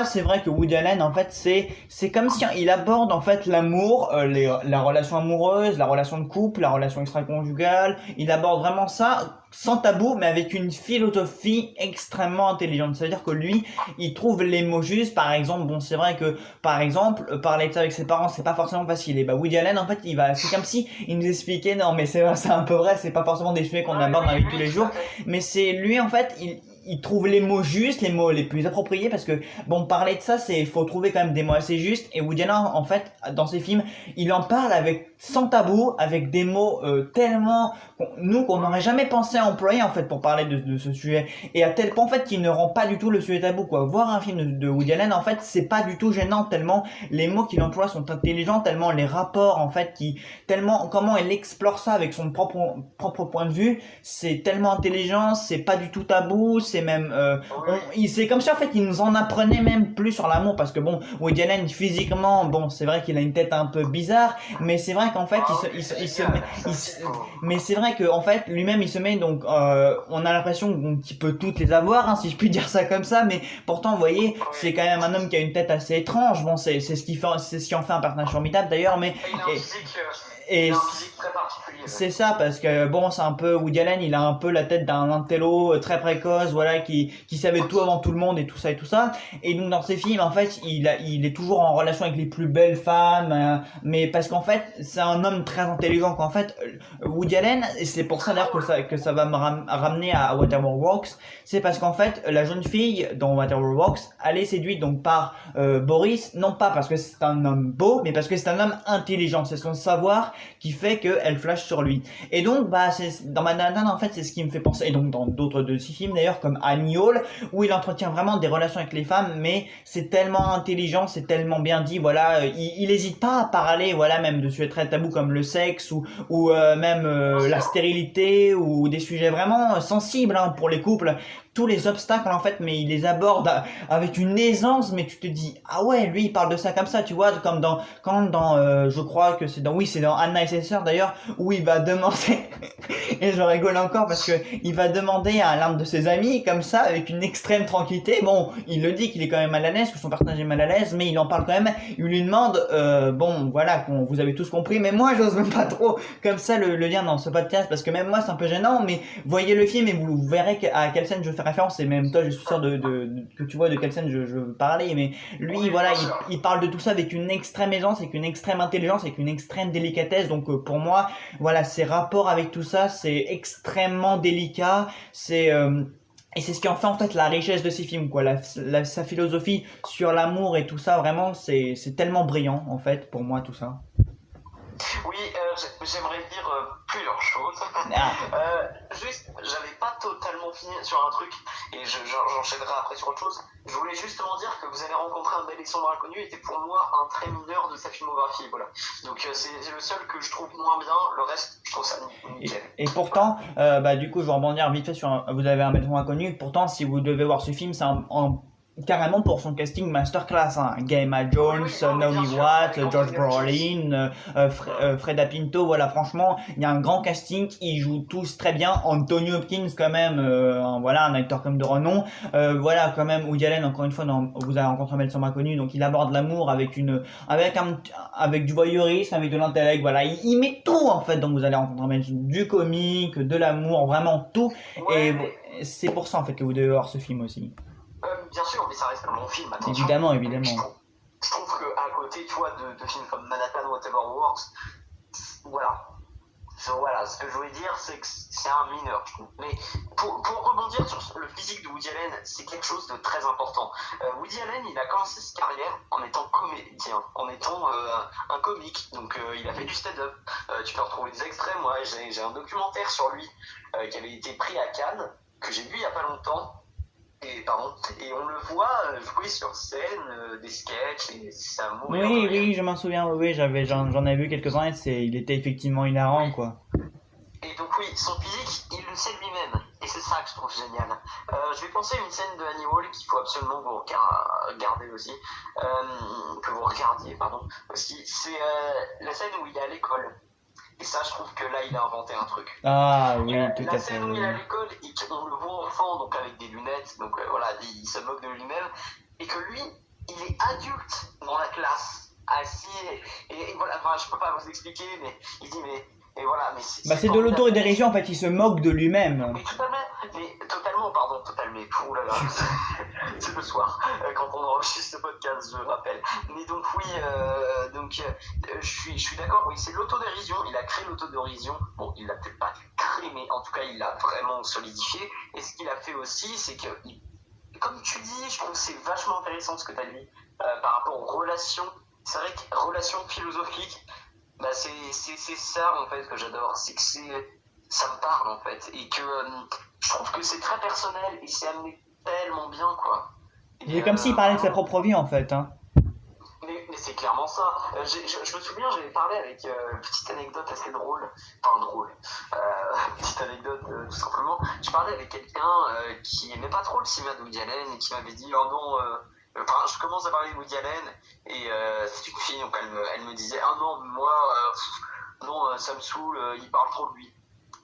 c'est vrai que Woody Allen, en fait, c'est comme si il aborde en fait l'amour, la relation amoureuse, la relation de couple, la relation extra-conjugale. Il aborde vraiment ça sans tabou, mais avec une philosophie extrêmement intelligente. C'est-à-dire que lui, il trouve les mots justes. Par exemple, bon, c'est vrai que, par exemple, parler de ça avec ses parents, c'est pas forcément facile. Et bah, Woody Allen, en fait, c'est comme si il nous expliquait, non, mais c'est un peu vrai, c'est pas forcément des sujets qu'on aborde dans la vie de tous les jours, mais c'est lui, en fait, il trouve les mots justes, les mots les plus appropriés, parce que bon, parler de ça, faut trouver quand même des mots assez justes. Et Woody Allen, en fait, dans ses films, il en parle sans tabou, avec des mots tellement qu'on n'aurait jamais pensé à employer en fait pour parler de ce sujet. Et à tel point en fait qu'il ne rend pas du tout le sujet tabou, quoi. Voir un film de Woody Allen, en fait, c'est pas du tout gênant, tellement les mots qu'il emploie sont intelligents, tellement les rapports en fait tellement comment il explore ça avec son propre point de vue, c'est tellement intelligent, c'est pas du tout tabou. C'est même c'est comme si en fait il nous en apprenait même plus sur l'amour, parce que bon, Woody Allen physiquement, bon, c'est vrai qu'il a une tête un peu bizarre, mais c'est vrai qu'en fait mais c'est vrai que en fait lui-même il se met donc on a l'impression qu'il peut toutes les avoir, hein, si je puis dire ça comme ça, mais pourtant vous voyez, c'est quand même un homme qui a une tête assez étrange. Bon, c'est ce qui en fait un personnage formidable d'ailleurs, mais il a un physique très particulier. C'est ça, parce que bon, c'est un peu Woody Allen, il a un peu la tête d'un intello très précoce, voilà, qui savait tout avant tout le monde et tout ça et tout ça. Et donc dans ses films, en fait, il est toujours en relation avec les plus belles femmes, mais parce qu'en fait, c'est un homme très intelligent. Qu'en fait, Woody Allen, et c'est pour ça d'ailleurs que ça va me ramener à Waterworld Walks, c'est parce qu'en fait, la jeune fille dans Waterworld Walks, elle est séduite donc par Boris, non pas parce que c'est un homme beau, mais parce que c'est un homme intelligent. C'est son savoir qui fait qu'elle flash sur lui. Et donc, dans Manhattan, en fait, c'est ce qui me fait penser, et donc dans d'autres de ses films d'ailleurs, comme Annie Hall, où il entretient vraiment des relations avec les femmes, mais c'est tellement intelligent, c'est tellement bien dit, voilà, il hésite pas à parler, voilà, même de sujets très tabous comme le sexe, ou même la stérilité, ou des sujets vraiment sensibles, hein, pour les couples. Tous les obstacles en fait, mais il les aborde avec une aisance, mais tu te dis ah ouais, lui il parle de ça comme ça, tu vois, comme dans je crois que c'est dans Anna et ses sœurs d'ailleurs, où il va demander et je rigole encore parce que il va demander à l'un de ses amis comme ça avec une extrême tranquillité. Bon, il le dit qu'il est quand même mal à l'aise, que son partenaire est mal à l'aise, mais il en parle quand même. Il lui demande bon voilà, vous avez tous compris, mais moi j'ose même pas trop comme ça le lien dans ce podcast, parce que même moi c'est un peu gênant, mais voyez le film et vous verrez à quelle scène je fais référence, et même toi je suis sûr que tu vois de quelle scène je veux parler. Mais lui voilà, il parle de tout ça avec une extrême aisance, avec une extrême intelligence, avec une extrême délicatesse. Donc pour moi voilà, ses rapports avec tout ça, c'est extrêmement délicat, et c'est ce qui en fait en fait la richesse de ces films, quoi. Sa philosophie sur l'amour et tout ça, vraiment c'est tellement brillant en fait pour moi tout ça. Oui, j'aimerais dire plusieurs choses. Ah. Juste, j'avais pas totalement fini sur un truc, et j'enchaînerai après sur autre chose. Je voulais justement dire que Vous allez rencontrer un bel et sombre inconnu était pour moi un trait mineur de sa filmographie, voilà. Donc c'est le seul que je trouve moins bien, le reste, je trouve ça nickel. Et pourtant, du coup, je vais rebondir vite fait sur Vous avez un maître inconnu. Pourtant, si vous devez voir ce film, c'est carrément pour son casting masterclass. Hein. Gemma Jones, Naomi Watts, Josh Brolin, Freda Pinto. Voilà, franchement, il y a un grand casting. Ils jouent tous très bien. Anthony Hopkins, quand même, voilà, un acteur comme de renom. Voilà, quand même, Woody Allen, encore une fois, Vous avez rencontré un maître inconnu. Donc, il aborde l'amour avec du voyeurisme, avec de l'intellect. Voilà, il met tout en fait. Donc, Vous allez rencontrer un maître du comique, de l'amour, vraiment tout. Ouais, Et c'est pour ça en fait que vous devez voir ce film aussi. Bien sûr, mais ça reste un bon film, attention. Évidemment. Je trouve qu'à côté, tu vois, de films comme Manhattan, Whatever Works, voilà. Voilà, ce que je voulais dire, c'est que c'est un mineur, je trouve. Mais pour rebondir sur le physique de Woody Allen, c'est quelque chose de très important. Woody Allen, il a commencé sa carrière en étant comédien, en étant un comique. Donc, il a fait du stand-up. Tu peux retrouver des extraits. Moi, j'ai un documentaire sur lui qui avait été pris à Cannes, que j'ai vu il y a pas longtemps. Et on le voit jouer sur scène des sketchs, et c'est un mourir de rire. Oui, je m'en souviens. Oui, j'en avais vu quelques-uns. Il était effectivement hilarant, quoi. Et donc oui, son physique, il le sait lui-même. Et c'est ça que je trouve génial. Je vais penser à une scène de Annie Hall qu'il faut absolument vous regarder aussi. Que vous regardiez, pardon. Aussi. C'est la scène où il est à l'école. Et ça, je trouve que là, il a inventé un truc. Ah oui, tout à La fait. scène où il est à l'école, et qu'on le voit enfant, donc avec des lunettes, donc voilà, il se moque de lui-même. Et que lui, il est adulte dans la classe, assis. Et voilà, enfin, je peux pas vous expliquer, mais il dit, mais... Et voilà, mais C'est de l'autodérision en fait, il se moque de lui-même. Mais totalement, pardon, totalement. Ouh là là, c'est le soir, quand on enregistre ce podcast, je rappelle. Mais donc oui, je suis d'accord, oui, c'est l'autodérision, il a créé l'autodérision. Bon, il l'a peut-être pas créé, mais en tout cas, il l'a vraiment solidifié. Et ce qu'il a fait aussi, c'est que, comme tu dis, je trouve que c'est vachement intéressant ce que tu as dit, par rapport aux relations. C'est vrai que relations philosophiques, c'est ça en fait que j'adore, c'est que ça me parle en fait, et que je trouve que c'est très personnel et c'est amené tellement bien quoi. C'est comme s'il parlait de sa propre vie en fait. Hein. Mais c'est clairement ça. Je me souviens, j'avais parlé avec une petite anecdote assez drôle, enfin drôle, petite anecdote tout simplement. Je parlais avec quelqu'un qui aimait pas trop le cinéma de Woody Allen et qui m'avait dit oh non. Je commence à parler de Woody Allen et c'est une fille, donc elle me disait ah non, moi, non, ça me saoule, il parle trop de lui.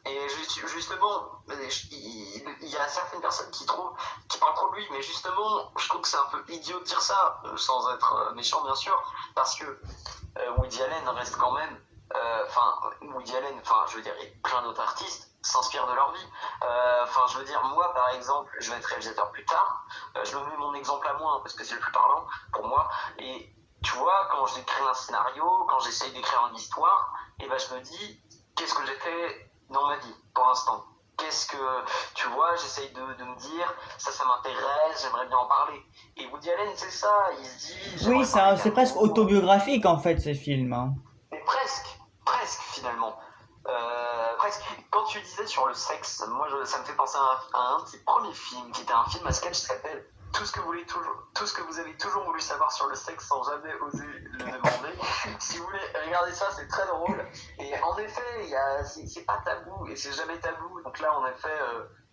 Et justement, il y a certaines personnes qui parlent trop de lui, mais justement, je trouve que c'est un peu idiot de dire ça, sans être méchant bien sûr, parce que Woody Allen reste quand même, Woody Allen, je veux dire, et plein d'autres artistes s'inspirent de leur vie. Je veux dire, moi par exemple, je vais être réalisateur plus tard, je me mets mon exemple à moi, parce que c'est le plus parlant pour moi, et tu vois, quand j'écris un scénario, quand j'essaye d'écrire une histoire, et je me dis, qu'est-ce que j'ai fait dans ma vie, pour l'instant. Qu'est-ce que, tu vois, j'essaye de me dire, ça m'intéresse, j'aimerais bien en parler. Et Woody Allen, c'est ça, il se dit... Oui, c'est presque autobiographique en fait, ces films. Hein. Mais presque finalement. Presque. Quand tu disais sur le sexe, moi, ça me fait penser à un de ses premiers films, qui était un film à sketch qui s'appelle tout ce que vous avez toujours voulu savoir sur le sexe sans jamais oser le demander. Si vous voulez regarder ça, c'est très drôle. Et en effet, c'est pas tabou et c'est jamais tabou. Donc là, en effet,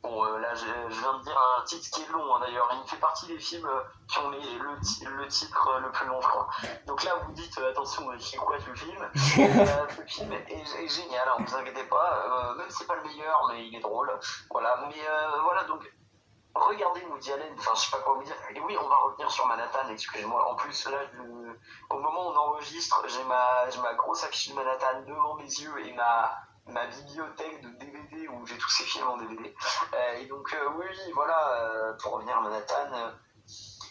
là, je viens de dire un titre qui est long d'ailleurs. Il fait partie des films qui ont le titre le plus long, je crois. Donc là, vous dites attention, c'est quoi ce film Ce film est génial, ne vous inquiétez pas. Même si c'est pas le meilleur, mais il est drôle. Voilà, mais voilà donc. Regardez Woody Allen, je sais pas quoi vous dire. Et oui, on va revenir sur Manhattan, excusez-moi. En plus, là, au moment où on enregistre, j'ai ma grosse affiche de Manhattan devant mes yeux et ma bibliothèque de DVD où j'ai tous ces films en DVD. Et donc, oui, voilà, pour revenir à Manhattan,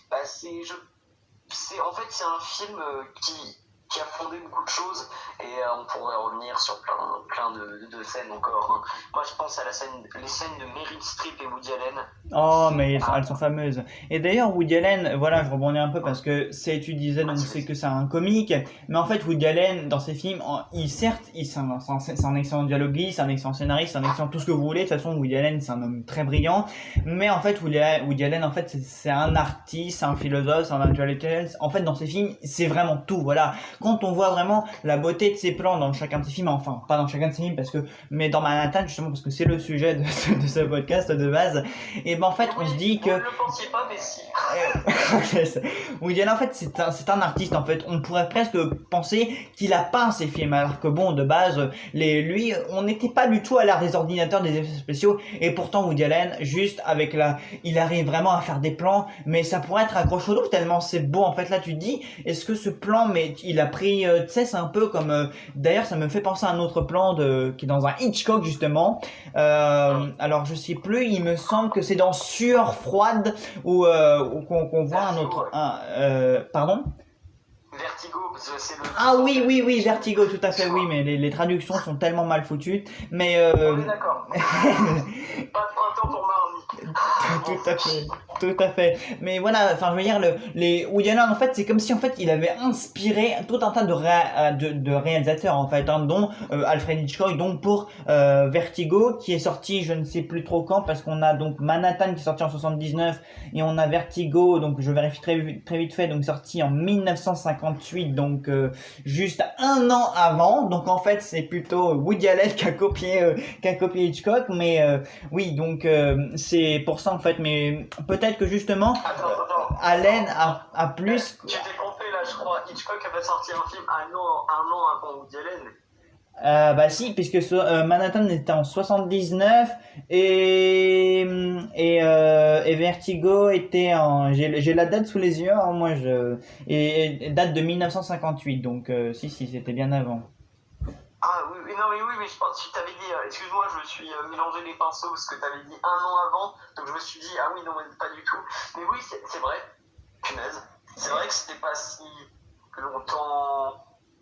en fait, c'est un film qui qui a fondé beaucoup de choses et on pourrait revenir sur plein de scènes encore. Hein. Moi je pense à les scènes de Meryl Streep et Woody Allen. Oh, mais elles sont fameuses. Et d'ailleurs, Woody Allen, voilà, je rebondis un peu parce que tu disais donc c'est que c'est un comique, mais en fait, Woody Allen, dans ses films, certes, c'est un excellent dialoguiste, c'est un excellent scénariste, c'est un excellent tout ce que vous voulez. De toute façon, Woody Allen, c'est un homme très brillant, mais en fait, Woody Allen, en fait, c'est un artiste, c'est un philosophe, c'est un intellectuel. En fait, dans ses films, c'est vraiment tout, voilà. Quand on voit vraiment la beauté de ses plans dans chacun de ses films, enfin, pas dans chacun de ses films, mais dans Manhattan, justement, parce que c'est le sujet de ce podcast de base, et ben en fait, on se dit que. Vous ne le pensiez pas, mais si. Woody Allen, en fait, c'est un artiste, en fait. On pourrait presque penser qu'il a peint ses films, alors que bon, de base, lui, on n'était pas du tout à l'ère des ordinateurs, des effets spéciaux, et pourtant, Woody Allen, juste avec il arrive vraiment à faire des plans, mais ça pourrait être accroche au tellement c'est beau. En fait, là, tu te dis, est-ce que ce plan, mais il a pris, tu sais, c'est un peu comme, d'ailleurs, ça me fait penser à un autre plan qui est dans un Hitchcock, justement. Alors, je sais plus, il me semble que c'est dans Sueur froide, où qu'on voit un autre. Pardon? Vertigo, c'est le. Ah oui, Vertigo, tout à fait, oui, mais les traductions sont tellement mal foutues. Mais. On est d'accord. Pas de printemps pour Marnie. Tout à fait. Mais voilà, enfin, je veux dire, les Woody Allen, en fait, c'est comme si, en fait, il avait inspiré tout un tas de réalisateurs, en fait, hein, dont Alfred Hitchcock, donc pour Vertigo, qui est sorti, je ne sais plus trop quand, parce qu'on a donc Manhattan qui est sorti en 79, et on a Vertigo, donc je vérifie très vite fait, donc sorti en 1958, donc juste un an avant. Donc en fait, c'est plutôt Woody Allen qui a copié Hitchcock, mais oui, donc c'est pour ça en fait. Mais peut-être que justement, Allen a plus. Tu t'es trompé là, je crois. Hitchcock avait sorti un film un an avant Woody Allen. Bah si, puisque Manhattan était en 79 et Vertigo était j'ai la date sous les yeux, hein, et date de 1958, donc si c'était bien avant. Ah oui, mais je pense que tu t'avais dit, excuse-moi, je me suis mélangé les pinceaux parce que tu avais dit un an avant, donc je me suis dit, ah oui, non, mais pas du tout. Mais oui, c'est vrai, punaise, c'est vrai que c'était pas si longtemps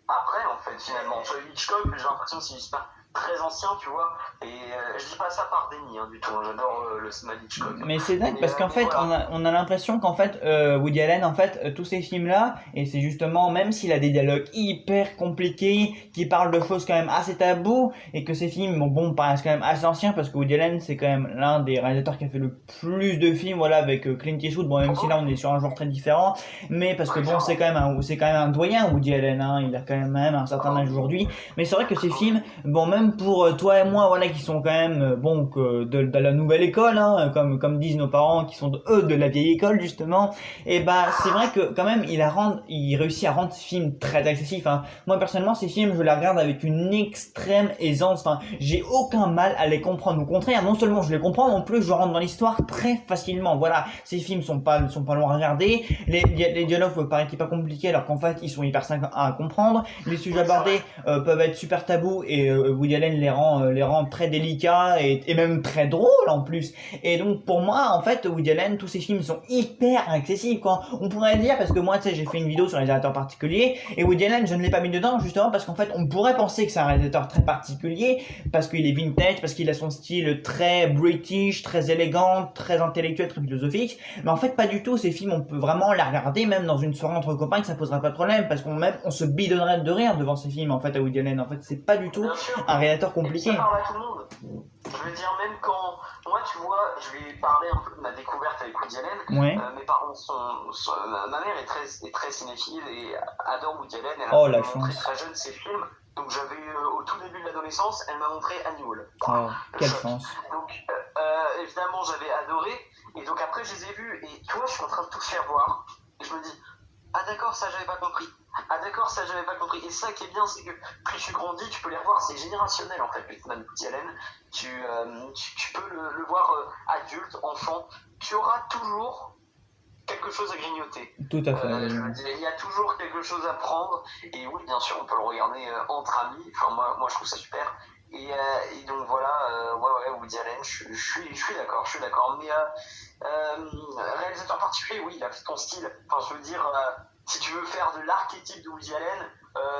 après, en fait, finalement. Sur Hitchcock, j'ai l'impression que c'est juste pas très ancien, tu vois, et je dis pas ça par déni, hein, du tout, j'adore le cinéma d'Hitchcock. Mais c'est dingue parce qu'en fait, voilà. on a l'impression qu'en fait, Woody Allen, en fait, tous ces films-là, et c'est justement, même s'il a des dialogues hyper compliqués, qui parlent de choses quand même assez tabous, et que ces films, bon, paraissent quand même assez anciens, parce que Woody Allen, c'est quand même l'un des réalisateurs qui a fait le plus de films, voilà, avec Clint Eastwood, bon, même si là, on est sur un genre très différent, mais parce que bon, c'est quand même un doyen, Woody Allen, hein, il a quand même un certain âge aujourd'hui, mais c'est vrai que ces films, bon, même pour toi et moi, voilà, qui sont quand même de la nouvelle école, hein, comme disent nos parents, qui sont de la vieille école justement. Et bah c'est vrai que quand même il réussit à rendre ces films très accessifs. Hein. Moi personnellement, ces films, je les regarde avec une extrême aisance. Enfin, j'ai aucun mal à les comprendre. Au contraire, non seulement je les comprends, mais en plus je rentre dans l'histoire très facilement. Voilà, ces films sont pas longs à regarder. Les dialogues peuvent paraître pas compliqués, alors qu'en fait ils sont hyper simples à comprendre. Les sujets abordés peuvent être super tabous et Woody Allen les rend très délicats et même très drôles en plus. Et donc pour moi, en fait, Woody Allen, tous ses films sont hyper accessibles, quoi. On pourrait dire, parce que moi, tu sais, j'ai fait une vidéo sur les réalisateurs particuliers, et Woody Allen, je ne l'ai pas mis dedans, justement, parce qu'en fait, on pourrait penser que c'est un réalisateur très particulier, parce qu'il est vintage, parce qu'il a son style très british, très élégant, très intellectuel, très philosophique. Mais en fait, pas du tout. Ces films, on peut vraiment les regarder, même dans une soirée entre copains, que ça posera pas de problème, parce on se bidonnerait de rire devant ces films, en fait, à Woody Allen. En fait, c'est pas du tout un réalisateur compliqué. Et ça parle à tout le monde. Je veux dire, même quand moi, tu vois, je vais parler un peu de ma découverte avec Woody Allen. Ouais. Mes parents ma mère est très cinéphile et adore Woody Allen. Elle m'a montré très jeune ses films. Donc j'avais au tout début de l'adolescence, elle m'a montré Annie Hall. Oh, quelle chance. Donc évidemment, j'avais adoré. Et donc après, je les ai vus. Et tu vois, je suis en train de tout faire voir. Et je me dis, ah d'accord, ça j'avais pas compris. Ah d'accord, ça j'avais pas compris. Et ça qui est bien, c'est que plus tu grandis, tu peux les revoir. C'est générationnel en fait, le cinéma de Woody Allen. Tu peux le voir adulte, enfant. Tu auras toujours quelque chose à grignoter. Tout à fait. Il y a toujours quelque chose à prendre. Et oui, bien sûr, on peut le regarder entre amis. Enfin, moi je trouve ça super. Et donc voilà, ouais, Woody Allen, je suis d'accord. Mais réalisateur particulier, oui, il a fait ton style. Enfin, je veux dire, si tu veux faire de l'archétype de Woody Allen,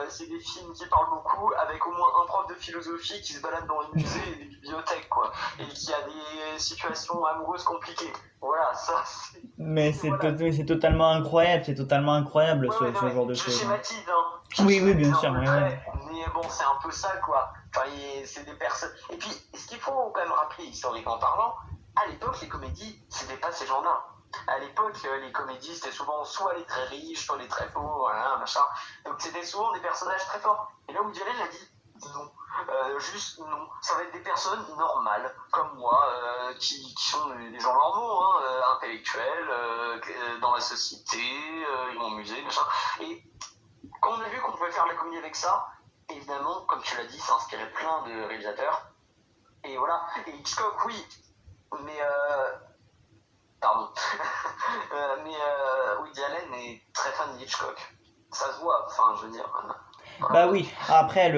c'est des films qui parlent beaucoup, avec au moins un prof de philosophie qui se balade dans les musées et les bibliothèques, quoi, et qui a des situations amoureuses compliquées. Voilà, ça c'est. Mais Voilà. c'est totalement incroyable, c'est totalement incroyable Ouais, ce, non, ce mais genre de je choses. schématise, hein. Oui, oui, bien schématise sûr, un peu ouais, le ouais. trait, mais bon, c'est un peu ça, quoi. Enfin, c'est des personnes. Et puis, ce qu'il faut quand même rappeler, historiquement parlant, à l'époque, les comédies, c'était pas ces gens-là. À l'époque, les comédies, c'était souvent soit les très riches, soit les très pauvres, voilà, machin. Donc, c'était souvent des personnages très forts. Et là où Diallo a dit non. Juste non. Ça va être des personnes normales, comme moi, qui sont des gens normaux, hein, intellectuels, dans la société, ils vont au musée, machin. Et quand on a vu qu'on pouvait faire la comédie avec ça, évidemment, comme tu l'as dit, ça a inspiré plein de réalisateurs. Et voilà. Et Hitchcock, oui. Mais pardon. Woody Allen est très fan de Hitchcock. Ça se voit, enfin, je veux dire. Bah oui, après,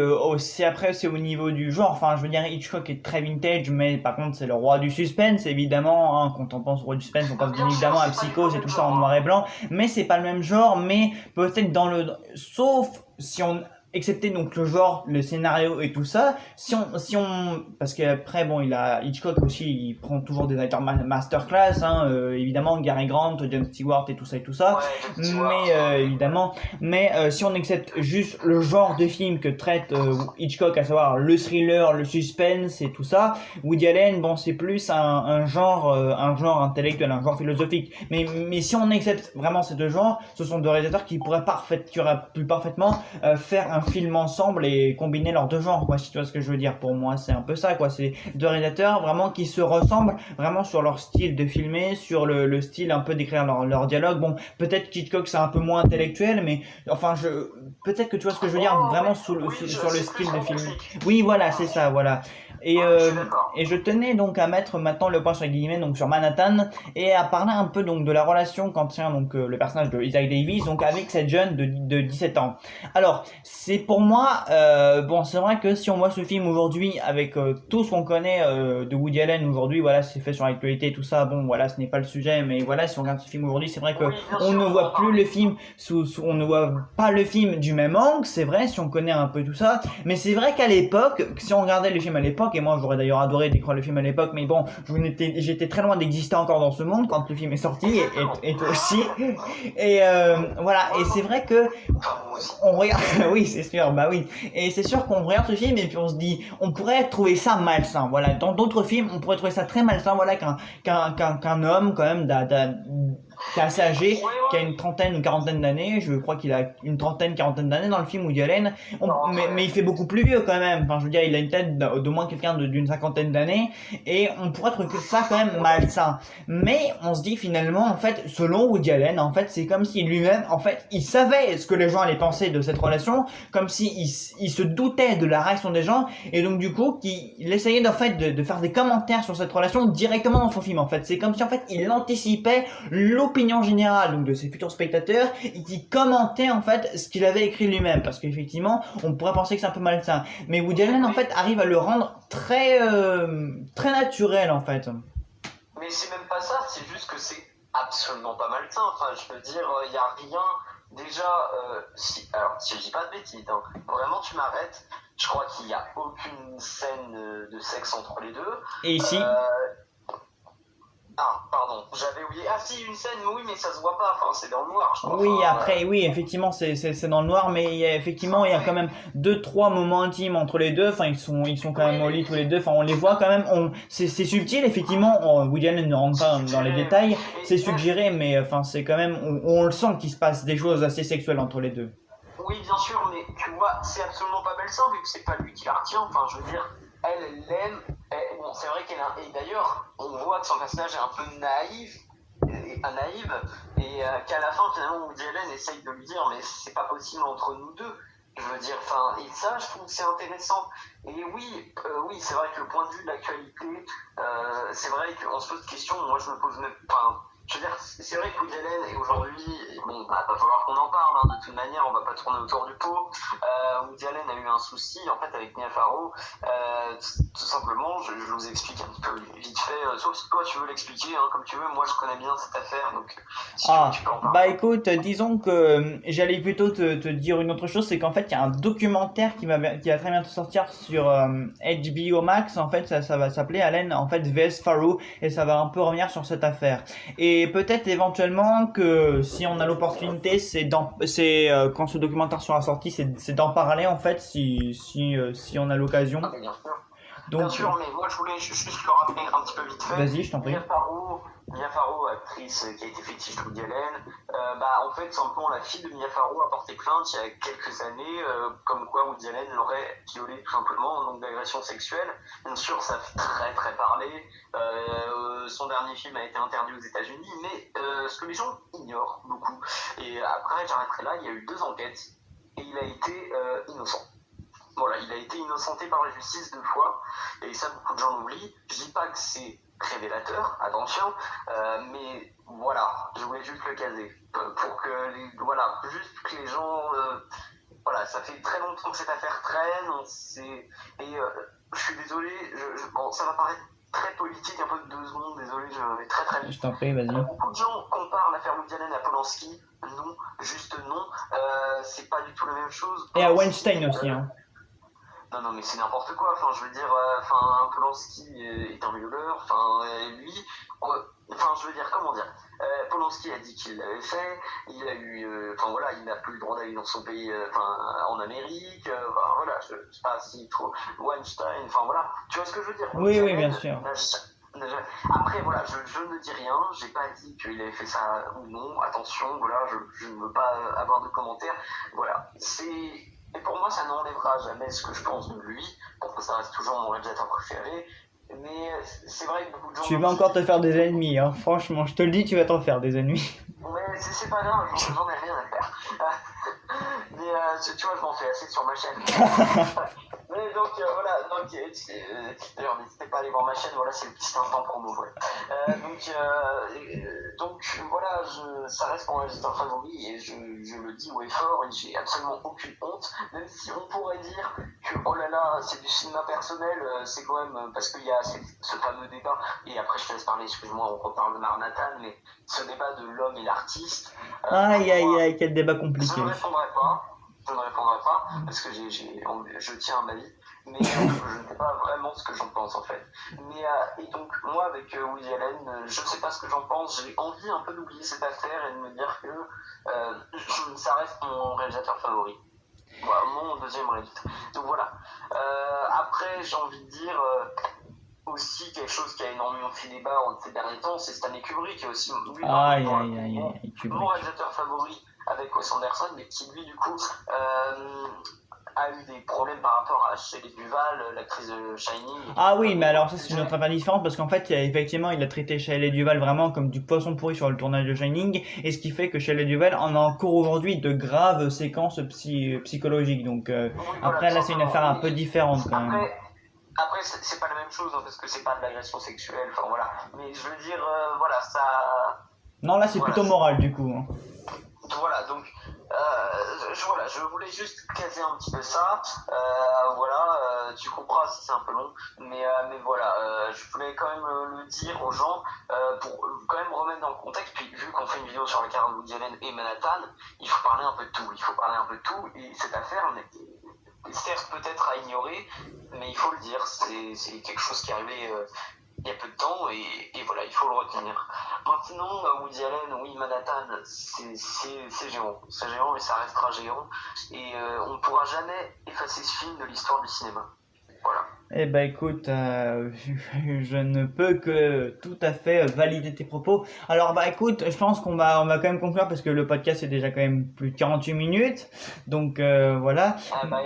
c'est au niveau du genre, enfin, je veux dire, Hitchcock est très vintage, mais par contre, c'est le roi du suspense, évidemment, hein. Quand on pense au roi du suspense, on pense bien évidemment à Psychose et tout ça en noir et blanc, mais c'est pas le même genre, mais peut-être sauf si on, excepté donc le genre, le scénario et tout ça, parce qu'après, bon, Hitchcock aussi, il prend toujours des acteurs masterclass, hein, évidemment, Gary Grant, Jon Stewart et tout ça, mais évidemment, mais si on accepte juste le genre de film que traite Hitchcock, à savoir le thriller, le suspense et tout ça, Woody Allen, bon, c'est plus un genre intellectuel, un genre philosophique. Mais si on accepte vraiment ces deux genres, ce sont deux réalisateurs qui auraient pu parfaitement faire un film ensemble et combiner leurs deux genres, quoi, si tu vois ce que je veux dire. Pour moi, c'est un peu ça, quoi. C'est deux réalisateurs vraiment qui se ressemblent, vraiment sur leur style de filmer, sur le style un peu d'écrire leur dialogue. Bon, peut-être qu'Hitchcock c'est un peu moins intellectuel, mais enfin, peut-être que tu vois ce que je veux dire, vraiment sur le style de film. Oui, voilà, c'est ça, voilà. Et je tenais donc à mettre maintenant le point sur les guillemets, donc sur Manhattan, et à parler un peu donc de la relation qu'entretient donc le personnage de Isaac Davis donc avec cette jeune de 17 ans. Alors, c'est pour moi, bon, c'est vrai que si on voit ce film aujourd'hui avec tout ce qu'on connaît de Woody Allen aujourd'hui, voilà, c'est fait sur l'actualité et tout ça, bon, voilà, ce n'est pas le sujet, mais voilà, si on regarde ce film aujourd'hui, c'est vrai que on ne voit plus le film on ne voit pas le film du même angle, c'est vrai, si on connaît un peu tout ça, mais c'est vrai qu'à l'époque, si on regardait le film à l'époque, et moi j'aurais d'ailleurs adoré découvrir le film à l'époque, mais bon, j'étais très loin d'exister encore dans ce monde quand le film est sorti, et toi aussi, et voilà, et c'est vrai que on regarde, oui, c'est sûr, bah oui, et c'est sûr qu'on regarde ce film et puis on se dit, on pourrait trouver ça malsain, voilà, dans d'autres films, on pourrait trouver ça très malsain, voilà, qu'un homme quand même qui est assez âgé, qui a une trentaine ou quarantaine d'années, je crois qu'il a une trentaine, quarantaine d'années dans le film Woody Allen, mais il fait beaucoup plus vieux quand même, enfin je veux dire, il a une tête d'au moins quelqu'un d'une cinquantaine d'années, et on pourrait trouver ça quand même malsain, mais on se dit finalement, en fait, selon Woody Allen, en fait, c'est comme si lui-même, en fait, il savait ce que les gens allaient penser de cette relation, comme si il se doutait de la réaction des gens, et donc du coup, il essayait en fait de faire des commentaires sur cette relation directement dans son film, en fait, c'est comme si en fait, il anticipait l'opinion générale donc de ses futurs spectateurs et qui commentait en fait ce qu'il avait écrit lui-même, parce qu'effectivement on pourrait penser que c'est un peu malsain, mais Woody Allen en fait arrive à le rendre très naturel en fait. Mais c'est même pas ça, c'est juste que c'est absolument pas malsain, enfin je veux dire, il y a rien, déjà, si je dis pas de bêtises, hein, vraiment tu m'arrêtes, je crois qu'il y a aucune scène de sexe entre les deux. Et ici Ah, pardon, j'avais oublié. Ah si, une scène, oui, mais ça se voit pas, enfin, c'est dans le noir, je crois. Oui, après, oui, effectivement, c'est dans le noir, mais il y a quand même 2-3 moments intimes entre les deux, enfin, ils sont quand même au lit tous les deux, enfin, on les voit quand même, c'est subtil, effectivement, Woody Allen ne rentre pas dans les détails, c'est suggéré, mais enfin, c'est quand même, on le sent qu'il se passe des choses assez sexuelles entre les deux. Oui, bien sûr, mais tu vois, c'est absolument pas malsain, vu que c'est pas lui qui la retient, enfin, je veux dire, elle l'aime, bon, c'est vrai qu'elle a, et d'ailleurs, on voit que son personnage est un peu naïf, et qu'à la fin, finalement, Woody Allen essaye de lui dire, mais c'est pas possible entre nous deux. Je veux dire, enfin, et ça, je trouve que c'est intéressant. Et oui, c'est vrai que le point de vue de l'actualité, c'est vrai qu'on se pose des questions, moi je me pose même pas. je veux dire, c'est vrai que Woody Allen, et aujourd'hui, bon, bah, va falloir qu'on en parle, hein, de toute manière, on va pas tourner autour du pot. Woody Allen a eu un souci, en fait, avec Mia Farrow. Tout simplement, je vous explique un petit peu vite fait, sauf si toi tu veux l'expliquer, hein, comme tu veux. Moi, je connais bien cette affaire, donc si tu peux en parler. Bah écoute, disons que j'allais plutôt te dire une autre chose, c'est qu'en fait il y a un documentaire qui va très bientôt sortir sur HBO Max. En fait ça va s'appeler Allen en fait vs Farrow, et ça va un peu revenir sur cette affaire. Et peut-être éventuellement que si on a l'opportunité, quand ce documentaire sera sorti, c'est d'en parler en fait si on a l'occasion. Ah, mais bien sûr. Donc Bien sûr, mais moi je voulais juste le rappeler un petit peu vite fait. vas-y, je t'en prie. Mia Farrow, actrice qui a été fétiche de Woody Allen, en fait, simplement, la fille de Mia Farrow a porté plainte il y a quelques années, comme quoi Woody Allen l'aurait violée tout simplement, donc d'agression sexuelle. Bien sûr, ça fait très très parler. Son dernier film a été interdit aux États-Unis, mais ce que les gens ignorent beaucoup. Et après, j'arrêterai là, il y a eu 2 enquêtes et il a été innocent. Voilà, il a été innocenté par la justice 2 fois, et ça beaucoup de gens l'oublient. Je dis pas que c'est révélateur, attention, mais voilà, je voulais juste le caser, pour que juste que les gens, voilà, ça fait très longtemps que cette affaire traîne, je suis désolé, bon, ça va paraître très politique, un peu de 2 secondes, désolé, je vais très très vite. Je t'en prie, vas-y. Beaucoup de gens comparent l'affaire Woody Allen à Polanski, non, juste non, c'est pas du tout la même chose. Et à Weinstein aussi, hein. Non, mais c'est n'importe quoi. Enfin, je veux dire, Polanski est un violeur. Je veux dire, comment dire, Polanski a dit qu'il l'avait fait. Il a eu, il n'a plus le droit d'aller dans son pays, en Amérique. Voilà, je sais pas si trop. Weinstein, voilà. Tu vois ce que je veux dire? Oui, bien sûr. Après, voilà, je ne dis rien. J'ai pas dit qu'il avait fait ça ou non. Attention, voilà, je ne veux pas avoir de commentaires. Voilà, et pour moi, ça n'enlèvera jamais ce que je pense de lui, parce que ça reste toujours mon réalisateur préféré. Mais c'est vrai que beaucoup de gens... Tu vas encore te faire des ennemis, hein. Franchement, je te le dis, tu vas t'en faire des ennemis. Mais c'est pas grave, j'en ai rien à faire. Mais tu vois, je m'en fais assez sur ma chaîne. Mais donc d'ailleurs, n'hésitez pas à aller voir ma chaîne, voilà, c'est le petit instant promo. Ouais. Donc voilà, ça reste mon réalisateur favori, et je le dis haut et fort, et j'ai absolument aucune honte, même si on pourrait dire que oh là là, c'est du cinéma personnel, c'est quand même parce qu'il y a ce fameux débat, et après je te laisse parler, excuse-moi, on reparle de Manhattan, mais ce débat de l'homme et l'artiste. Aïe, quel débat compliqué. Je ne répondrai pas, parce que je tiens à ma vie, mais je ne sais pas vraiment ce que j'en pense en fait. Et donc, moi avec Woody Allen, je ne sais pas ce que j'en pense, j'ai envie un peu d'oublier cette affaire et de me dire que ça reste mon réalisateur favori. Voilà, mon deuxième réalisateur. Donc voilà. Après, j'ai envie de dire aussi quelque chose qui a énormément fait débat ces derniers temps, c'est Stanley Kubrick, qui est aussi Aïe, mon réalisateur favori avec Wes Anderson, mais qui lui du coup a eu des problèmes par rapport à Shelley Duvall, l'actrice de Shining. Ah oui, mais alors ça c'est une autre affaire différente, parce qu'en fait effectivement il a traité Shelley Duvall vraiment comme du poisson pourri sur le tournage de Shining, et ce qui fait que Shelley Duvall en a encore aujourd'hui de graves séquences psychologiques, donc après là c'est une affaire un peu différente quand même. Après, c'est pas la même chose, hein, parce que c'est pas de l'agression sexuelle, voilà. Mais je veux dire, ça... Non, là c'est plutôt moral du coup. Hein. Voilà, donc, je voulais juste caser un petit peu ça. Tu comprends si c'est un peu long, mais voilà, je voulais quand même le dire aux gens, pour quand même remettre dans le contexte, puis vu qu'on fait une vidéo sur la carrière de Woody Allen et Manhattan, il faut parler un peu de tout, et cette affaire certes peut-être à ignorer, mais il faut le dire, c'est quelque chose qui est arrivé il y a peu de temps, et voilà, il faut le retenir. Maintenant, Woody Allen, oui, Manhattan, c'est géant, et ça restera géant, et on ne pourra jamais effacer ce film de l'histoire du cinéma. Voilà. Eh ben écoute, je ne peux que tout à fait valider tes propos. Alors écoute, je pense qu'on va quand même conclure, parce que le podcast est déjà quand même plus de 48 minutes. Donc voilà.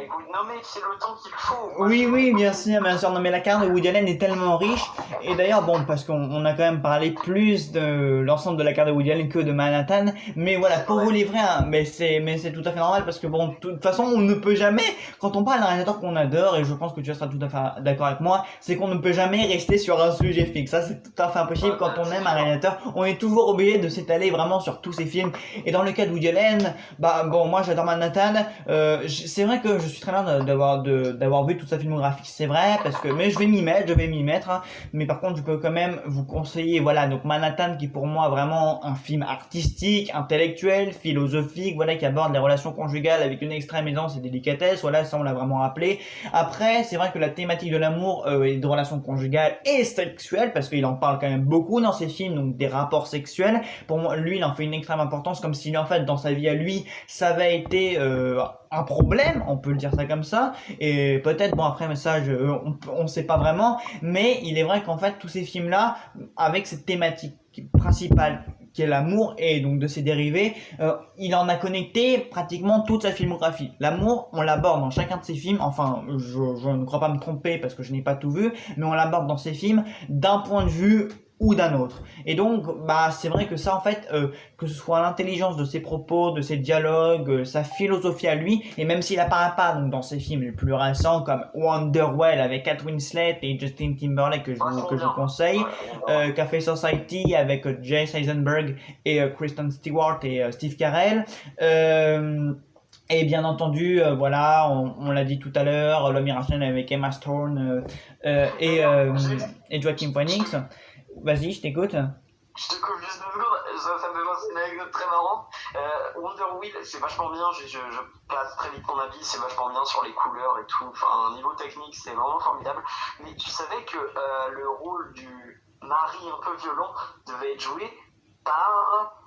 Écoute, non mais c'est le temps qu'il faut. Oui, bien sûr. Non mais la carrière de Woody Allen est tellement riche. Et d'ailleurs parce qu'on a quand même parlé plus de l'ensemble de la carrière de Woody Allen que de Manhattan. Mais voilà, pour vous livrer mais c'est tout à fait normal, parce que de toute façon on ne peut jamais, quand on parle d'un réalisateur qu'on adore, et je pense que tu seras tout à fait d'accord avec moi, c'est qu'on ne peut jamais rester sur un sujet fixe. Ça, c'est tout à fait impossible. Quand on aime un réalisateur, on est toujours obligé de s'étaler vraiment sur tous ses films. Et dans le cas de Woody Allen, bah bon, moi j'adore Manhattan. C'est vrai que je suis très bien d'avoir vu toute sa filmographie. C'est vrai, parce que mais je vais m'y mettre. Hein. Mais par contre, je peux quand même vous conseiller, voilà, donc Manhattan, qui pour moi vraiment un film artistique, intellectuel, philosophique, voilà, qui aborde les relations conjugales avec une extrême aisance et délicatesse. Voilà, ça on l'a vraiment rappelé. Après, c'est vrai que la thématique de l'amour et de relations conjugales et sexuelles, parce qu'il en parle quand même beaucoup dans ses films, donc des rapports sexuels. Pour moi, lui, il en fait une extrême importance, comme si en fait dans sa vie à lui, ça avait été un problème, on peut le dire ça comme ça. Et peut-être, bon après, mais ça, on sait pas vraiment. Mais il est vrai qu'en fait, tous ces films-là, avec cette thématique principale qui est l'amour et donc de ses dérivés, il en a connecté pratiquement toute sa filmographie. L'amour, on l'aborde dans chacun de ses films, enfin je ne crois pas me tromper parce que je n'ai pas tout vu, mais on l'aborde dans ses films d'un point de vue ou d'un autre. Et donc, bah, c'est vrai que ça, en fait, que ce soit l'intelligence de ses propos, de ses dialogues, sa philosophie à lui, et même s'il apparaît pas donc, dans ses films les plus récents comme Wonderwell avec Kate Winslet et Justin Timberlake que je vous conseille, Café Society avec Jesse Eisenberg et Kristen Stewart et Steve Carell, et bien entendu, voilà, on l'a dit tout à l'heure, L'homme irrationnel avec Emma Stone et Joaquin Phoenix. Vas-y, je t'écoute. Je te coupe juste 2 secondes, ça me fait penser à une anecdote très marrante. Wonder Wheel, c'est vachement bien, je passe très vite mon avis, c'est vachement bien sur les couleurs et tout. Enfin, niveau technique, c'est vraiment formidable. Mais tu savais que le rôle du mari un peu violent devait être joué par...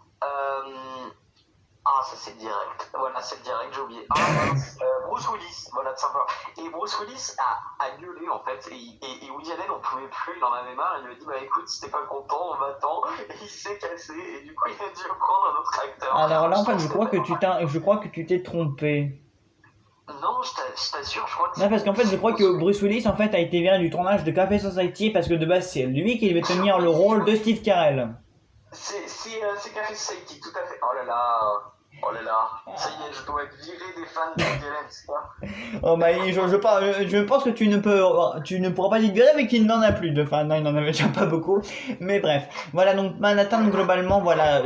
Ah, ça c'est direct. Voilà, c'est direct, j'ai oublié. Bruce Willis, voilà, tout simplement. Et Bruce Willis a gueulé en fait. Et Woody Allen, on pouvait plus, il en avait marre. Il lui a dit, bah écoute, si t'es pas content, on m'attend. Et il s'est cassé. Et du coup, il a dû prendre un autre acteur. Alors là, en fait, je crois que tu t'es trompé. Non, je t'assure, je crois que non, parce qu'en fait, je crois que Bruce Willis en fait a été viré du tournage de Café Society parce que de base, c'est lui qui devait tenir le rôle de Steve Carell. C'est Café Society, tout à fait. Oh là là, ça y est, je dois être viré des fans de Woody Allen, c'est quoi? Oh bah, je pense que tu ne pourras pas dire virer, mais qu'il n'en a plus de fans. Non, il n'en avait déjà pas beaucoup. Mais bref, voilà, donc Manhattan, globalement, voilà,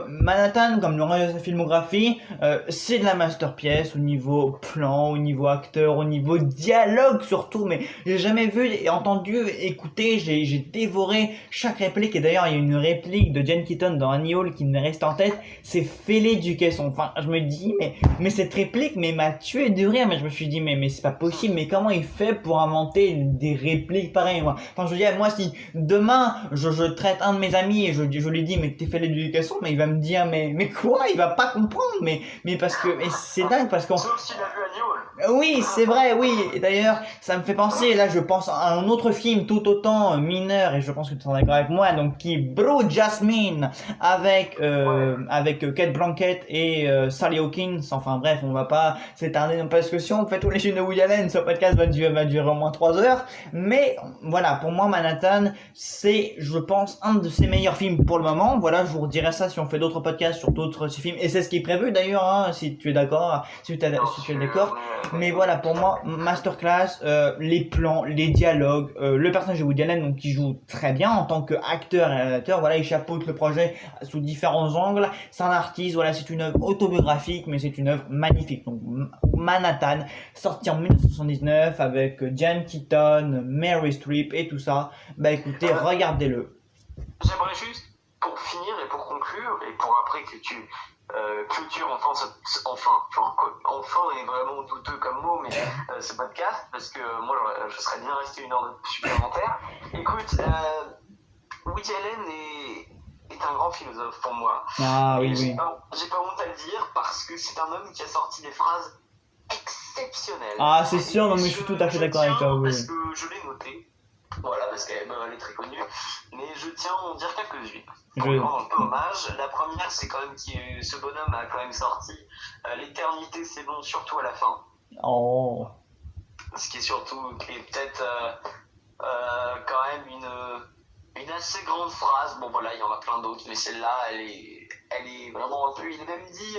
Manhattan, comme le reste de sa filmographie, c'est de la masterpiece au niveau plan, au niveau acteur, au niveau dialogue surtout, mais j'ai jamais vu et entendu, écouté, j'ai dévoré chaque réplique. Et d'ailleurs, il y a une réplique de Diane Keaton dans Annie Hall qui me reste en tête, c'est fais l'éducation. Enfin, je me dis, mais cette réplique m'a tué de rire, mais je me suis dit, mais c'est pas possible, mais comment il fait pour inventer des répliques pareilles, moi? Enfin, je veux dire, moi, si demain, je traite un de mes amis et je lui dis, mais t'es fait l'éducation, mais il va me dire, mais quoi? Il va pas comprendre, mais parce que, et c'est dingue, parce qu'on... Sauf s'il a vu Annie Hall. Oui, c'est vrai, oui. Et d'ailleurs, ça me fait penser, là, je pense à un autre film tout autant mineur, et je pense que tu es d'accord avec moi, donc qui est Blue Jasmine, avec Kate Blanchett et Sally Hawkins. Enfin bref, on va pas s'éterner, parce que si on fait tous les films de Woody Allen, ce podcast va durer au moins 3 heures. Mais voilà, pour moi, Manhattan, c'est, je pense, un de ses meilleurs films pour le moment. Voilà, je vous redirai ça si on fait d'autres podcasts sur d'autres films, et c'est ce qui est prévu d'ailleurs, hein, si tu es d'accord, si tu es d'accord. Mais voilà, pour moi, masterclass, les plans, les dialogues, le personnage de Woody Allen, donc qui joue très bien en tant qu'acteur et réalisateur. Voilà, il chapeaute le projet sous différents angles. C'est un artiste, voilà, c'est une œuvre autobiographique, mais c'est une œuvre magnifique. Donc Manhattan, sorti en 1979 avec Diane Keaton, Mary Streep et tout ça. Bah écoutez, regardez-le. J'aimerais juste, pour finir et pour conclure, et pour après que tu clôture enfin est vraiment douteux comme mot, mais ce podcast, parce que moi je serais bien resté 1 heure supplémentaire. Écoute, Woody Allen est un grand philosophe pour moi. Ah oui, oui. J'ai pas honte à le dire, parce que c'est un homme qui a sorti des phrases exceptionnelles. Ah, c'est sûr, non mais je suis tout à fait d'accord avec toi, oui. Parce que je l'ai noté. Voilà, parce qu'elle est très connue, mais je tiens à en dire quelques-unes. Pour rendre un peu hommage, la première, c'est quand même que ce bonhomme a quand même sorti l'éternité, c'est bon, surtout à la fin. Oh. Ce qui est peut-être quand même une assez grande phrase. Bon voilà, il y en a plein d'autres, mais celle-là, elle est vraiment un peu. Il a même dit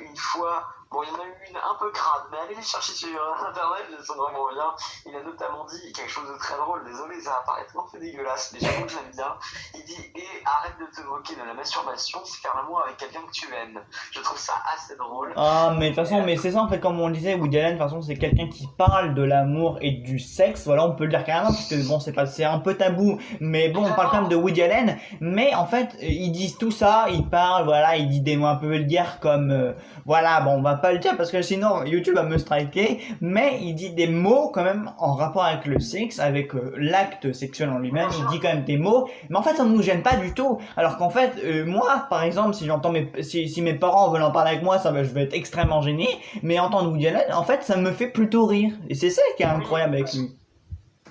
une fois, Bon, il y en a eu une un peu crade, mais allez les chercher sur internet, elles sont vraiment bien. Il a notamment dit quelque chose de très drôle, désolé, ça va paraître un peu dégueulasse, mais j'avoue que j'aime bien. Il dit, et arrête de te moquer de la masturbation, c'est faire l'amour avec quelqu'un que tu aimes. Je trouve ça assez drôle. Ah, mais de toute façon, mais c'est ça en fait, comme on le disait, Woody Allen, de toute façon, c'est quelqu'un qui parle de l'amour et du sexe. Voilà, on peut le dire carrément, parce que bon, c'est un peu tabou, mais bon, on parle quand même de Woody Allen. Mais en fait, ils disent tout ça, ils parlent, voilà, ils disent des mots un peu vulgaires comme, voilà, bon, on va pas le dire parce que sinon YouTube va me striker, mais il dit des mots quand même en rapport avec le sexe, avec l'acte sexuel en lui-même. Il dit quand même des mots, mais en fait, ça ne nous gêne pas du tout. Alors qu'en fait, moi, par exemple, si j'entends si mes parents veulent en parler avec moi, je vais être extrêmement gêné. Mais entendre Woody Allen, en fait, ça me fait plutôt rire. Et c'est ça qui est incroyable avec lui.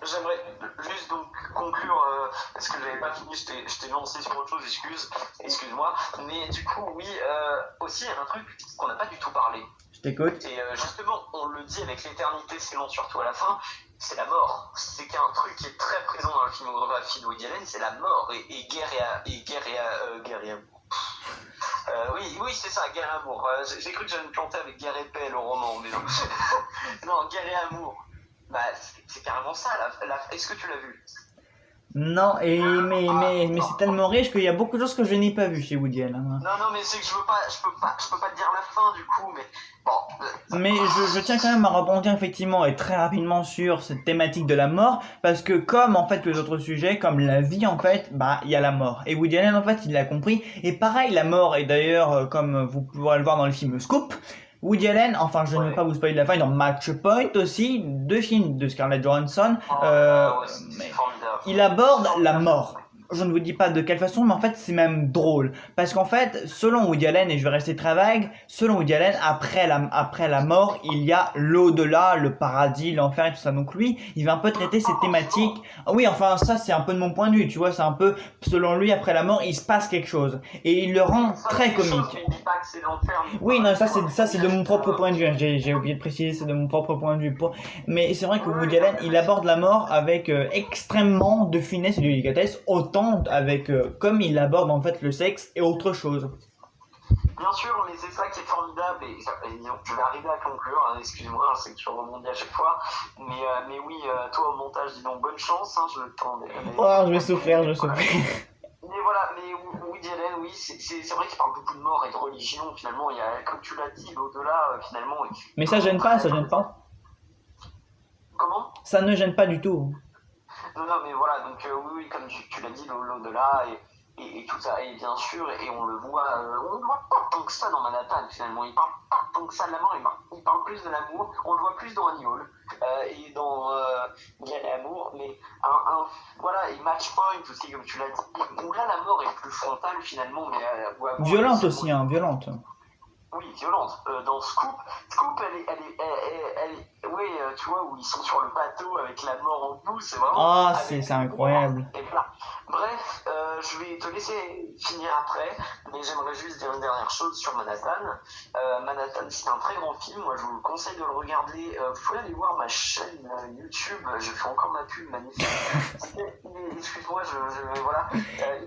J'aimerais juste donc conclure, parce que j'avais pas fini, je t'ai lancé sur autre chose, excuse-moi. Mais du coup, oui, aussi, il y a un truc qu'on n'a pas du tout parlé. Je t'écoute. Et justement, on le dit avec l'éternité, c'est long, surtout à la fin, c'est la mort. C'est qu'un truc qui est très présent dans la filmographie de Woody Allen, c'est la mort. Et guerre et amour. Oui, c'est ça, Guerre et Amour. J'ai cru que j'allais me planter avec Guerre et Paix, le roman, mais non. Non, Guerre et Amour. Bah, c'est carrément ça. Est-ce que tu l'as vu? Non, mais c'est tellement riche qu'il y a beaucoup de choses que je n'ai pas vues chez Woody Allen. Non, mais c'est que je peux pas te dire la fin du coup, mais bon. Mais je tiens quand même à rebondir effectivement et très rapidement sur cette thématique de la mort, parce que comme en fait les autres sujets, comme la vie en fait, bah il y a la mort. Et Woody Allen en fait il l'a compris. Et pareil la mort, et d'ailleurs comme vous pourrez le voir dans le film Scoop, Woody Allen, enfin je ne vais pas vous spoiler la fin, dans Match Point aussi, 2 films de Scarlett Johansson, mais il aborde la mort. Je ne vous dis pas de quelle façon, mais en fait c'est même drôle. Parce qu'en fait, selon Woody Allen, et je vais rester très vague, selon Woody Allen, après la mort, il y a l'au-delà, le paradis, l'enfer et tout ça. Donc lui, il va un peu traiter ces thématiques. Oui, enfin ça c'est un peu de mon point de vue, tu vois, c'est un peu, selon lui, après la mort, il se passe quelque chose. Et il le rend très comique. Oui, non, ça c'est de mon propre point de vue. J'ai oublié de préciser, c'est de mon propre point de vue. Mais c'est vrai que Woody Allen, il aborde la mort avec extrêmement de finesse et de délicatesse, autant avec comme il aborde en fait le sexe et autre chose. Bien sûr, mais c'est ça qui est formidable, et je vais arriver à conclure, hein, excuse-moi, c'est que je rebondis à chaque fois, mais oui, toi au montage, dis donc bonne chance, hein, je le tends. Oh, je vais souffrir. Mais voilà, mais Woody Allen, oui, c'est vrai qu'il parle beaucoup de mort et de religion, finalement, il y a, comme tu l'as dit, l'au-delà, finalement. Mais ça gêne pas. Comment? Ça ne gêne pas du tout. Non, mais voilà, donc oui, comme tu l'as dit, l'au-delà et tout ça, et bien sûr, et on le voit pas tant que ça dans Manhattan, finalement, il parle pas tant que ça de la mort, il parle plus de l'amour, on le voit plus dans Annie Hall, et dans Guerre et Amour, mais voilà, et Match Point aussi, comme tu l'as dit, où là la mort est plus frontale finalement, mais violente aussi, hein, violente. Oui, violente. Dans Scoop, oui, tu vois, où ils sont sur le bateau avec la mort en bout, c'est vraiment. Ah, c'est incroyable. Et voilà. Bref, je vais te laisser finir après, mais j'aimerais juste dire une dernière chose sur Manhattan. Manhattan, c'est un très grand film, moi je vous conseille de le regarder. Vous pouvez aller voir ma chaîne YouTube, je fais encore ma pub, magnifique. Excuse-moi, voilà.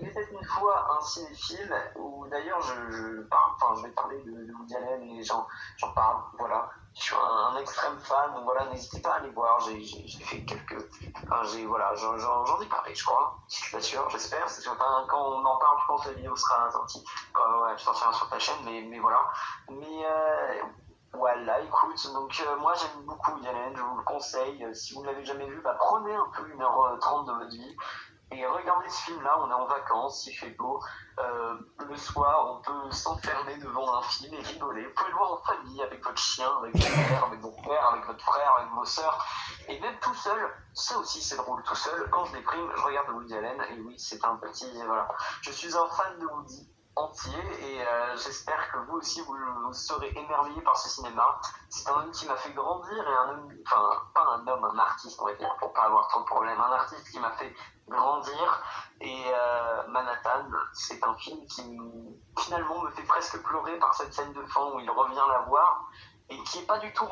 Il était une fois un cinéphile, où d'ailleurs je vais parler de Woody Allen et j'en parle, voilà. Je suis un extrême fan, donc voilà, n'hésitez pas à aller voir. J'ai fait quelques. Enfin, j'en ai parlé, je crois. Je suis pas sûr, j'espère. C'est sûr, quand on en parle, je pense que la vidéo sera sortie. Ouais, je sortirai sur ta chaîne, mais voilà. Mais voilà, écoute, donc moi j'aime beaucoup Woody Allen, je vous le conseille. Si vous ne l'avez jamais vu, prenez un peu 1h30 de votre vie. Et regardez ce film-là, on est en vacances, il fait beau. Le soir, on peut s'enfermer devant un film et rigoler. Vous pouvez le voir en famille, avec votre chien, avec votre père, avec votre père, avec votre frère, avec vos sœurs. Et même tout seul, ça aussi c'est drôle, tout seul. Quand je déprime, je regarde Woody Allen. Et oui, c'est un petit. Voilà. Je suis un fan de Woody entier et j'espère que vous aussi vous serez émerveillés par ce cinéma. C'est un homme qui m'a fait grandir et un artiste, on va dire, pour pas avoir trop de problèmes, un artiste qui m'a fait grandir et Manhattan, c'est un film qui finalement me fait presque pleurer par cette scène de fin où il revient la voir et qui est pas du tout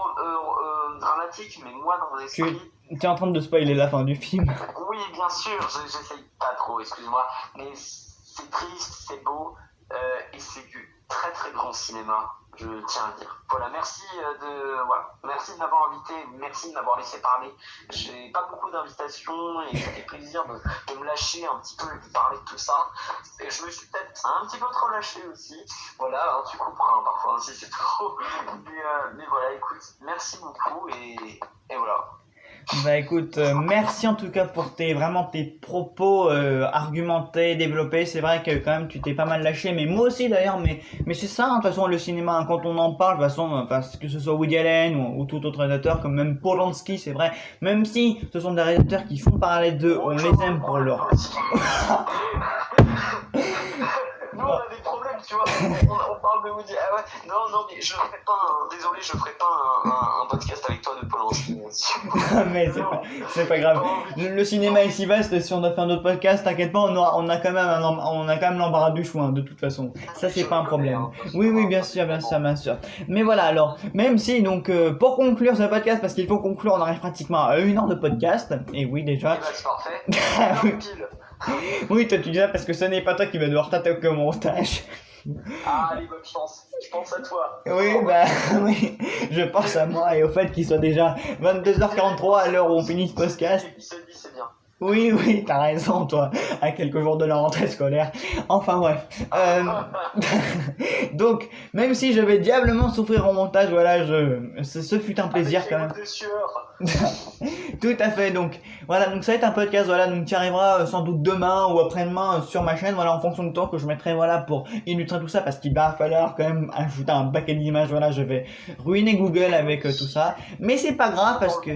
dramatique, mais moi dans mon esprit. Tu es en train de spoiler la fin du film. Oui, bien sûr, j'essaye pas trop, excuse-moi, mais c'est triste, c'est beau. Et c'est du très très grand cinéma. je tiens à le dire. Voilà, merci merci de m'avoir invité, merci de m'avoir laissé parler. J'ai pas beaucoup d'invitations et ça fait plaisir de me lâcher un petit peu et de parler de tout ça. Et je me suis peut-être un petit peu trop lâché aussi. Voilà, hein, tu comprends parfois si c'est trop. Mais voilà, écoute, merci beaucoup et voilà. Bah écoute, merci en tout cas pour vraiment tes propos argumentés, développés. C'est vrai que quand même tu t'es pas mal lâché, mais moi aussi d'ailleurs. Mais c'est ça, hein, de toute façon le cinéma, hein, quand on en parle, de toute façon, enfin, que ce soit Woody Allen ou tout autre réalisateur, comme même Polanski, c'est vrai. Même si ce sont des réalisateurs qui font parler d'eux, on les aime pour leur. Nous on a des problèmes, tu vois, on parle de Woody. Ah ouais, non, mais je ferai pas désolé, je ferai pas un podcast avec toi de Polanski. Mais c'est pas grave. Le cinéma est si vaste, si on doit faire un autre podcast, t'inquiète pas, on a quand même l'embarras du choix, hein, de toute façon. Ça, c'est pas un problème. Oui, bien sûr. Mais voilà, alors, même si, donc, pour conclure ce podcast, parce qu'il faut conclure, on arrive pratiquement à 1 heure de podcast, et oui, déjà. Et bah, c'est parfait. Oui, toi tu dis ça parce que ce n'est pas toi qui va devoir t'attaquer au montage. Ah, allez, bonne chance. Je pense à toi. Oui, bah oui, je pense à moi et au fait qu'il soit déjà 22h43 à l'heure où on finit ce podcast. C'est bien. Oui, t'as raison, toi, à quelques jours de la rentrée scolaire. Enfin bref. Donc, même si je vais diablement souffrir au montage, voilà, ce fut un plaisir quand même. Tout à fait, donc voilà, donc ça va être un podcast, voilà, donc qui arrivera sans doute demain ou après-demain sur ma chaîne, voilà, en fonction du temps que je mettrai, voilà, pour illustrer tout ça, parce qu'il va falloir quand même ajouter un paquet d'images, voilà, je vais ruiner Google avec tout ça, mais c'est pas grave parce que...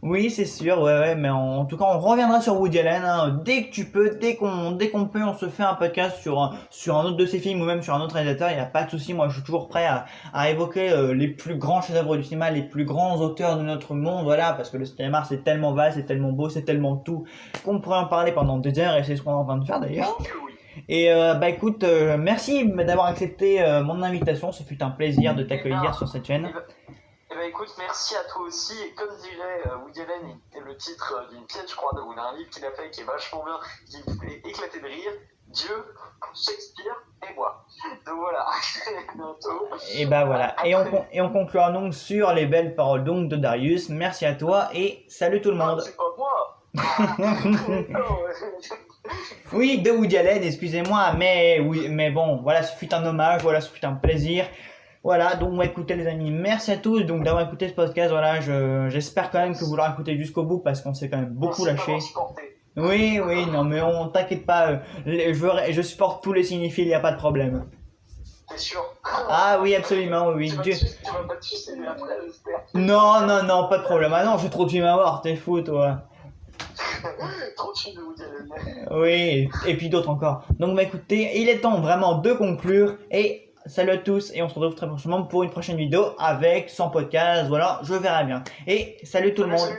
Oui, c'est sûr, ouais, mais en tout cas, on reviendra sur Woody Allen, hein, dès que tu peux, dès qu'on peut, on se fait un podcast sur un autre de ses films ou même sur un autre réalisateur, il n'y a pas de souci, moi je suis toujours prêt à évoquer les plus grands chefs-d'œuvre du cinéma, les plus grands auteurs de notre monde, voilà, parce que le cinéma c'est tellement vaste, c'est tellement beau, c'est tellement tout, qu'on pourrait en parler pendant des heures et c'est ce qu'on est en train de faire d'ailleurs. Et bah écoute, merci d'avoir accepté mon invitation, ce fut un plaisir de t'accueillir sur cette chaîne. Eh ben écoute, merci à toi aussi, et comme dirait Woody Allen, et le titre d'une pièce, je crois, ou d'un livre qu'il a fait qui est vachement bien, qui me fait éclater de rire, Dieu, Shakespeare et moi. Donc voilà, bientôt. Et bah voilà, et on conclura donc sur les belles paroles donc de Darius. Merci à toi et salut tout le monde. C'est pas moi. Oui, de Woody Allen, excusez-moi, mais bon, voilà, ce fut un hommage, voilà, ce fut un plaisir. Voilà, donc écoutez les amis, merci à tous donc d'avoir écouté ce podcast, voilà, j'espère quand même que vous l'aurez écouté jusqu'au bout parce qu'on s'est quand même beaucoup lâché. Oui, non mais on t'inquiète pas, je supporte tous les cinéphiles, il n'y a pas de problème. T'es sûr? Ah oui, absolument, oui. Tu vas pas te suicider après, j'espère. Non, pas de problème. Ah non, j'ai trop de films à voir, t'es fou toi. Trop de films de Woody Allen. Oui, et puis d'autres encore. Donc bah écoutez, il est temps vraiment de conclure et... Salut à tous et on se retrouve très prochainement pour une prochaine vidéo avec 100 podcasts, voilà, je verrai bien. Et salut tout le monde.